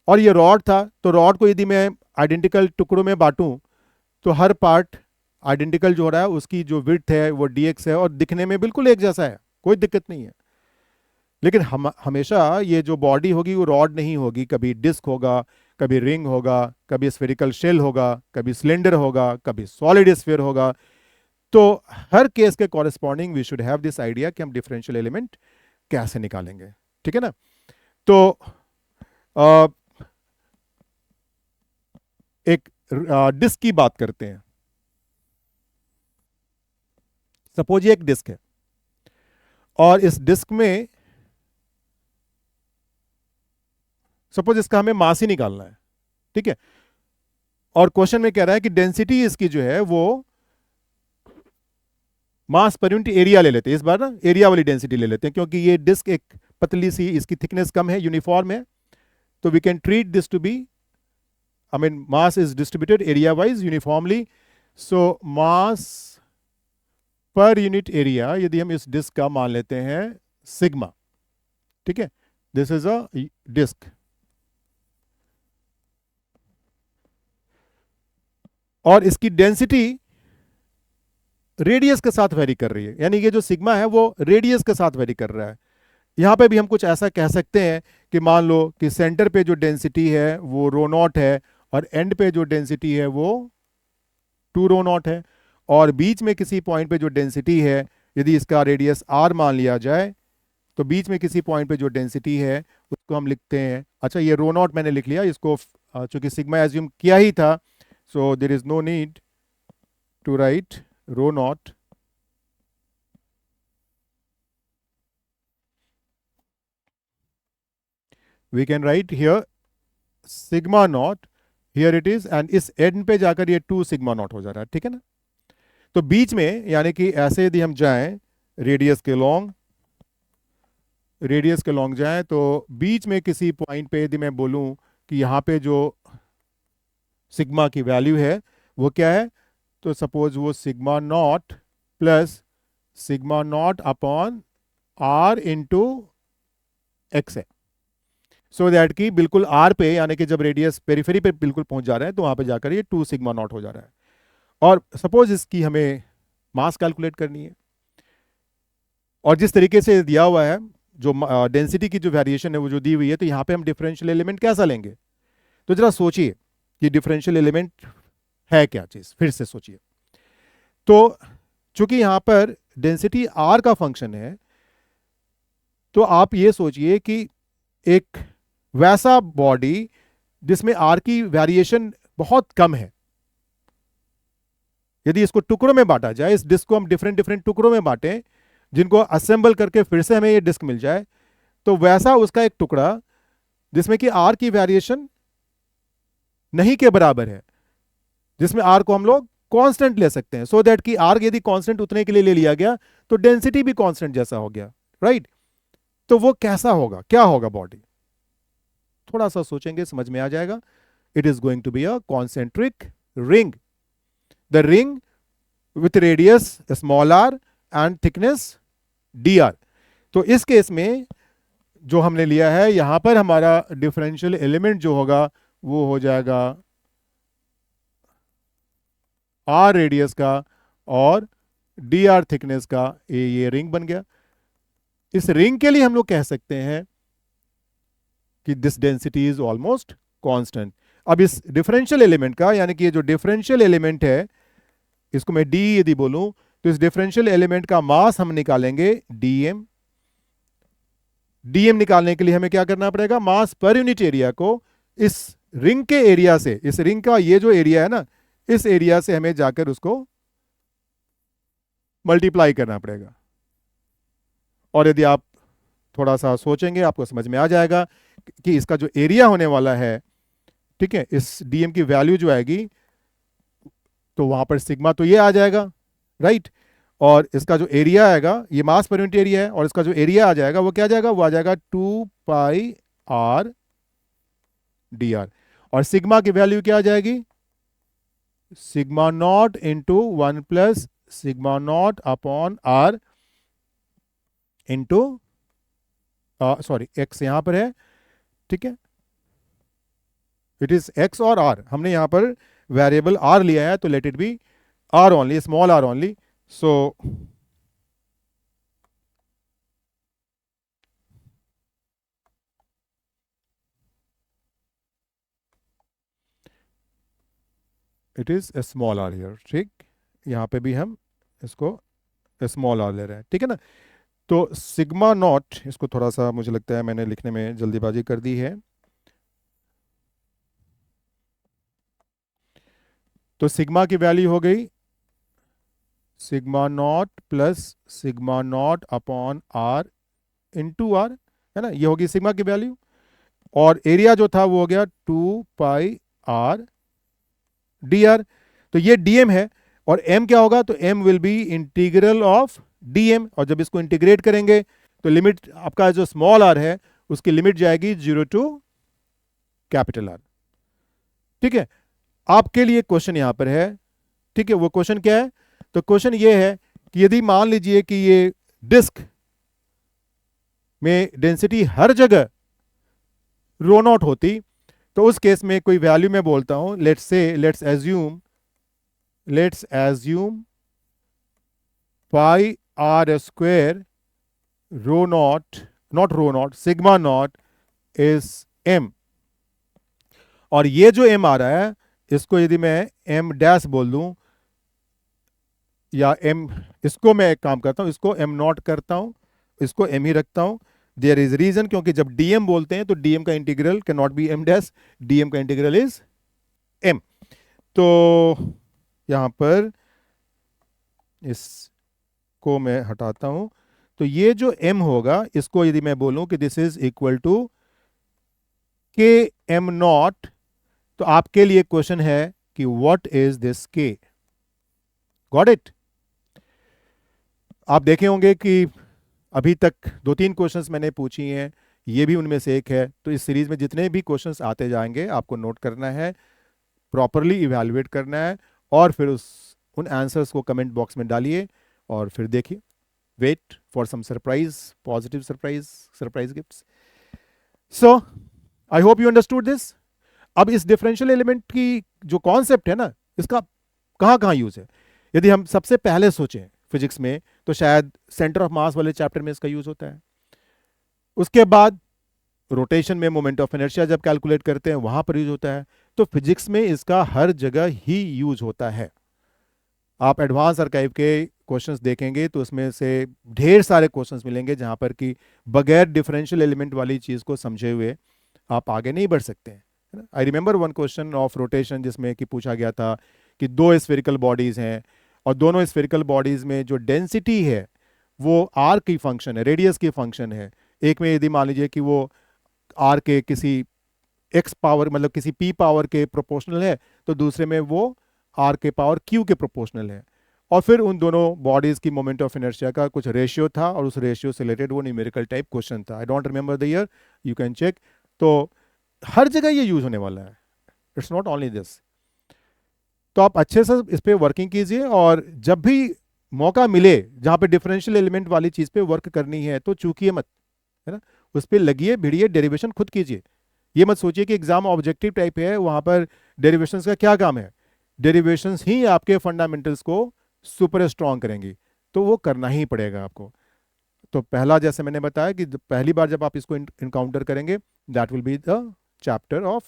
और ये रॉड था, तो रॉड को यदि मैं आइडेंटिकल टुकड़ों में बांटूं तो हर पार्ट आइडेंटिकल जो हो रहा है उसकी जो विड्थ है वो dx है, और दिखने में बिल्कुल एक जैसा है, कोई दिक्कत नहीं है। लेकिन हम हमेशा ये जो बॉडी होगी वो रॉड नहीं होगी, कभी डिस्क होगा, कभी रिंग होगा, कभी स्फेरिकल शेल होगा, कभी सिलेंडर होगा, कभी सॉलिड स्फीयर होगा। तो हर केस के corresponding we should have this idea कि हम डिफरेंशियल एलिमेंट कैसे निकालेंगे, ठीक है ना। तो एक डिस्क की बात करते हैं। सपोज ये एक डिस्क है और इस डिस्क में सपोज इसका हमें मास ही निकालना है, ठीक है। और क्वेश्चन में कह रहा है कि डेंसिटी इसकी जो है वो मास पर यूनिट एरिया ले लेते हैं, इस बार ना एरिया वाली डेंसिटी ले लेते हैं, क्योंकि ये डिस्क एक पतली सी, इसकी थिकनेस कम है, यूनिफॉर्म है, तो we can treat this to be, I mean mass is distributed area wise uniformly, so mass per unit area यदि हम इस डिस्क का मान लेते हैं सिग्मा, ठीक है, दिस इज अ डिस्क, और इसकी डेंसिटी रेडियस के साथ वेरी कर रही है, यानी ये जो सिग्मा है वो रेडियस के साथ वेरी कर रहा है। यहां पे भी हम कुछ ऐसा कह सकते हैं कि मान लो कि सेंटर पे जो डेंसिटी है वो रो नॉट है, और एंड पे जो डेंसिटी है वो 2 रो नॉट है, और बीच में किसी पॉइंट पे जो डेंसिटी है, यदि इसका रेडियस r मान लिया जाए, तो बीच में किसी पॉइंट पे जो डेंसिटी है उसको हम लिखते हैं, अच्छा ये रो नॉट मैंने लिख लिया, इसको चूंकि सिग्मा एज्यूम किया ही था, so there is no need to write rho naught, we can write here sigma naught, here it is, and इस एंड पे जाकर ये 2 सिग्मा नॉट हो जा रहा है, ठीक है ना। तो बीच में, यानी कि ऐसे यदि हम जाएं रेडियस के लॉन्ग जाएं, तो बीच में किसी पॉइंट पे यदि मैं बोलूं कि यहाँ पे जो सिग्मा की वैल्यू है वो क्या है, तो सपोज वो sigma naught plus sigma naught upon r into x है, सो दैट कि बिल्कुल आर पे, यानी कि जब रेडियस पेरिफेरी पे बिल्कुल पहुंच जा रहा है तो वहां पे जाकर ये 2 सिग्मा नॉट हो जा रहा है। और सपोज इसकी हमें मास कैलकुलेट करनी है, और जिस तरीके से दिया हुआ है, जो डेंसिटी की जो वेरिएशन है वो जो दी हुई है, तो यहाँ पे हम डिफरेंशियल एलिमेंट कैसा लेंगे? तो जरा सोचिए कि डिफरेंशियल एलिमेंट है क्या चीज़, फिर से सोचिए। तो चूंकि यहाँ पर डेंसिटी आर का फंक्शन है, तो आप ये सोचिए कि एक वैसा बॉडी जिसमें आर की वेरिएशन बहुत कम है, यदि इसको टुकड़ों में बांटा जाए, इस डिस्क को हम डिफरेंट डिफरेंट टुकड़ों में बांटें, जिनको असेंबल करके फिर से हमें ये डिस्क मिल जाए, तो वैसा उसका एक टुकड़ा जिसमें कि आर की वेरिएशन नहीं के बराबर है, जिसमें आर को हम लोग कांस्टेंट ले सकते हैं, सो दैट कि आर यदि कांस्टेंट उतने के लिए ले लिया गया तो डेंसिटी भी कांस्टेंट जैसा हो गया, राइट? तो वो कैसा होगा, क्या होगा बॉडी? थोड़ा सा सोचेंगे समझ में आ जाएगा। It is going to be a concentric ring, the ring with radius small R and thickness D R. तो इस केस में जो हमने लिया है, यहां पर हमारा डिफरेंशियल एलिमेंट जो होगा वो हो जाएगा आर रेडियस का और डी आर थिकनेस का, ये रिंग बन गया। इस रिंग के लिए हम लोग कह सकते हैं कि this density is almost constant. अब इस डिफरेंशियल एलिमेंट का, यानी कि ये जो डिफरेंशियल एलिमेंट है, इसको मैं डी यदि बोलूं, तो इस डिफरेंशियल एलिमेंट का मास हम निकालेंगे डीएम। डीएम निकालने के लिए हमें क्या करना पड़ेगा? मास पर यूनिट एरिया को इस रिंग के एरिया से, इस रिंग का ये जो एरिया है ना, इस एरिया से हमें जाकर उसको मल्टीप्लाई करना पड़ेगा। और यदि आप थोड़ा सा सोचेंगे आपको समझ में आ जाएगा कि इसका जो एरिया होने वाला है, ठीक है, इस डीएम की वैल्यू जो आएगी, तो वहां पर सिग्मा तो ये आ जाएगा, राइट? और इसका जो एरिया आएगा, ये मास पर यूनिट एरिया है, और इसका जो एरिया आ जाएगा वो क्या आ जाएगा? वो आ जाएगा 2 पाई आर डी आर। और सिग्मा की वैल्यू क्या आ जाएगी? Sigma naught into 1 plus sigma naught upon R into, sorry X यहां पर है, ठीक है, इट इज एक्स और आर। हमने यहां पर वेरिएबल आर लिया है, तो let it be R only, small R only. So it is a small R here, ठीक, यहां पे भी हम इसको स्मॉल आर ले रहे हैं, ठीक है ना? तो सिग्मा नॉट, इसको थोड़ा सा मुझे लगता है मैंने लिखने में जल्दीबाजी कर दी है, तो सिग्मा की वैल्यू हो गई sigma naught plus sigma naught upon R into R, है ना? ये होगी सिग्मा की वैल्यू। और एरिया जो था वो हो गया 2 पाई आर डी आर। तो ये डीएम है, और एम क्या होगा? तो M will be integral of DM, और जब इसको इंटीग्रेट करेंगे तो लिमिट आपका जो स्मॉल आर है उसकी लिमिट जाएगी 0 टू कैपिटल आर, ठीक है? आपके लिए क्वेश्चन यहां पर है, ठीक है, वो क्वेश्चन क्या है? तो क्वेश्चन ये है कि यदि मान लीजिए कि ये डिस्क में डेंसिटी हर जगह रो नॉट होती, तो उस केस में कोई वैल्यू मैं बोलता हूं, let's assume pi R square rho naught, naught rho naught, sigma naught is M. और ये जो एम आ रहा है, इसको यदि मैं एम डैश बोल दूं, या एम, इसको मैं एक काम करता हूं, इसको एम नॉट करता हूं, इसको एम ही रखता हूं। देयर इज रीजन, क्योंकि जब डीएम बोलते हैं तो डीएम का integral can not be M dash, DM का इंटीग्रल इज एम। तो यहां पर इसको मैं हटाता हूं, तो ये जो m होगा, इसको यदि मैं बोलूं कि दिस इज इक्वल टू के एम नॉट, तो आपके लिए क्वेश्चन है कि व्हाट इज दिस के? Got it? आप देखे होंगे कि अभी तक 2-3 क्वेश्चंस मैंने पूछी हैं, ये भी उनमें से एक है। तो इस सीरीज में जितने भी क्वेश्चंस आते जाएंगे आपको नोट करना है, प्रॉपरली इवैल्यूएट करना है, और फिर उन आंसर्स को कमेंट बॉक्स में डालिए, और फिर देखिए, wait for some surprise, positive surprise gifts. So I hope you understood this. अब इस डिफरेंशियल एलिमेंट की जो कॉन्सेप्ट है ना, इसका कहाँ कहाँ यूज है। यदि हम सबसे पहले सोचें फिजिक्स में, तो शायद सेंटर ऑफ मास वाले चैप्टर में इसका यूज होता है। उसके बाद रोटेशन में मोमेंट ऑफ इनर्शिया जब कैलकुलेट करते हैं वहां पर यूज होता है। तो फिजिक्स में इसका हर जगह ही यूज होता है। आप एडवांस आर्काइव के क्वेश्चंस देखेंगे तो उसमें से ढेर सारे क्वेश्चंस मिलेंगे जहां पर कि बगैर डिफरेंशियल एलिमेंट वाली चीज को समझे हुए आप आगे नहीं बढ़ सकते हैं। I remember one question of rotation जिसमें कि पूछा गया था कि दो स्फेरिकल बॉडीज हैं और दोनों स्फेरिकल बॉडीज में जो डेंसिटी है वो आर की फंक्शन है, रेडियस की फंक्शन है। एक में यदि मान लीजिए कि वो आर के किसी एक्स पावर मतलब किसी पी पावर के प्रोपोर्शनल है, तो दूसरे में वो आर के पावर क्यू के प्रोपोर्शनल है। और फिर उन दोनों बॉडीज की मोमेंट ऑफ इनर्शिया का कुछ रेशियो था और उस रेशियो से रिलेटेड वो न्यूमेरिकल टाइप क्वेश्चन था। I don't remember the year, you can check. तो हर जगह ये यूज होने वाला है, इट्स नॉट ओनली दिस। तो आप अच्छे से इस पर वर्किंग कीजिए और जब भी मौका मिले जहाँ पे डिफरेंशियल एलिमेंट वाली चीज़ पे वर्क करनी है तो चूकिए मत, है ना। उस पर लगिए, भिड़िए, डेरिवेशन खुद कीजिए। ये मत सोचिए कि एग्जाम ऑब्जेक्टिव टाइप है, वहाँ पर डेरिवेशंस का क्या काम है। डेरिवेशंस ही आपके फंडामेंटल्स को सुपर स्ट्रॉन्ग करेंगी, तो वो करना ही पड़ेगा आपको। तो पहला जैसे मैंने बताया कि पहली बार जब आप इसको इनकाउंटर करेंगे, that will be the chapter of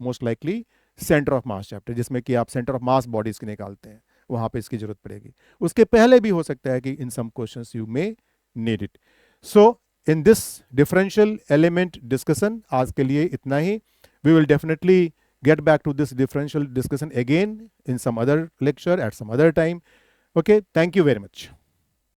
most likely centre of mass chapter, जिसमें कि आप सेंटर ऑफ मास बॉडीज के निकालते हैं, वहां पे इसकी जरूरत पड़ेगी। उसके पहले भी हो सकता है कि in some questions you may need it. So in this differential element discussion आज के लिए इतना ही। We will definitely get back to this differential discussion again in some other lecture at some other time. Okay, thank you very much.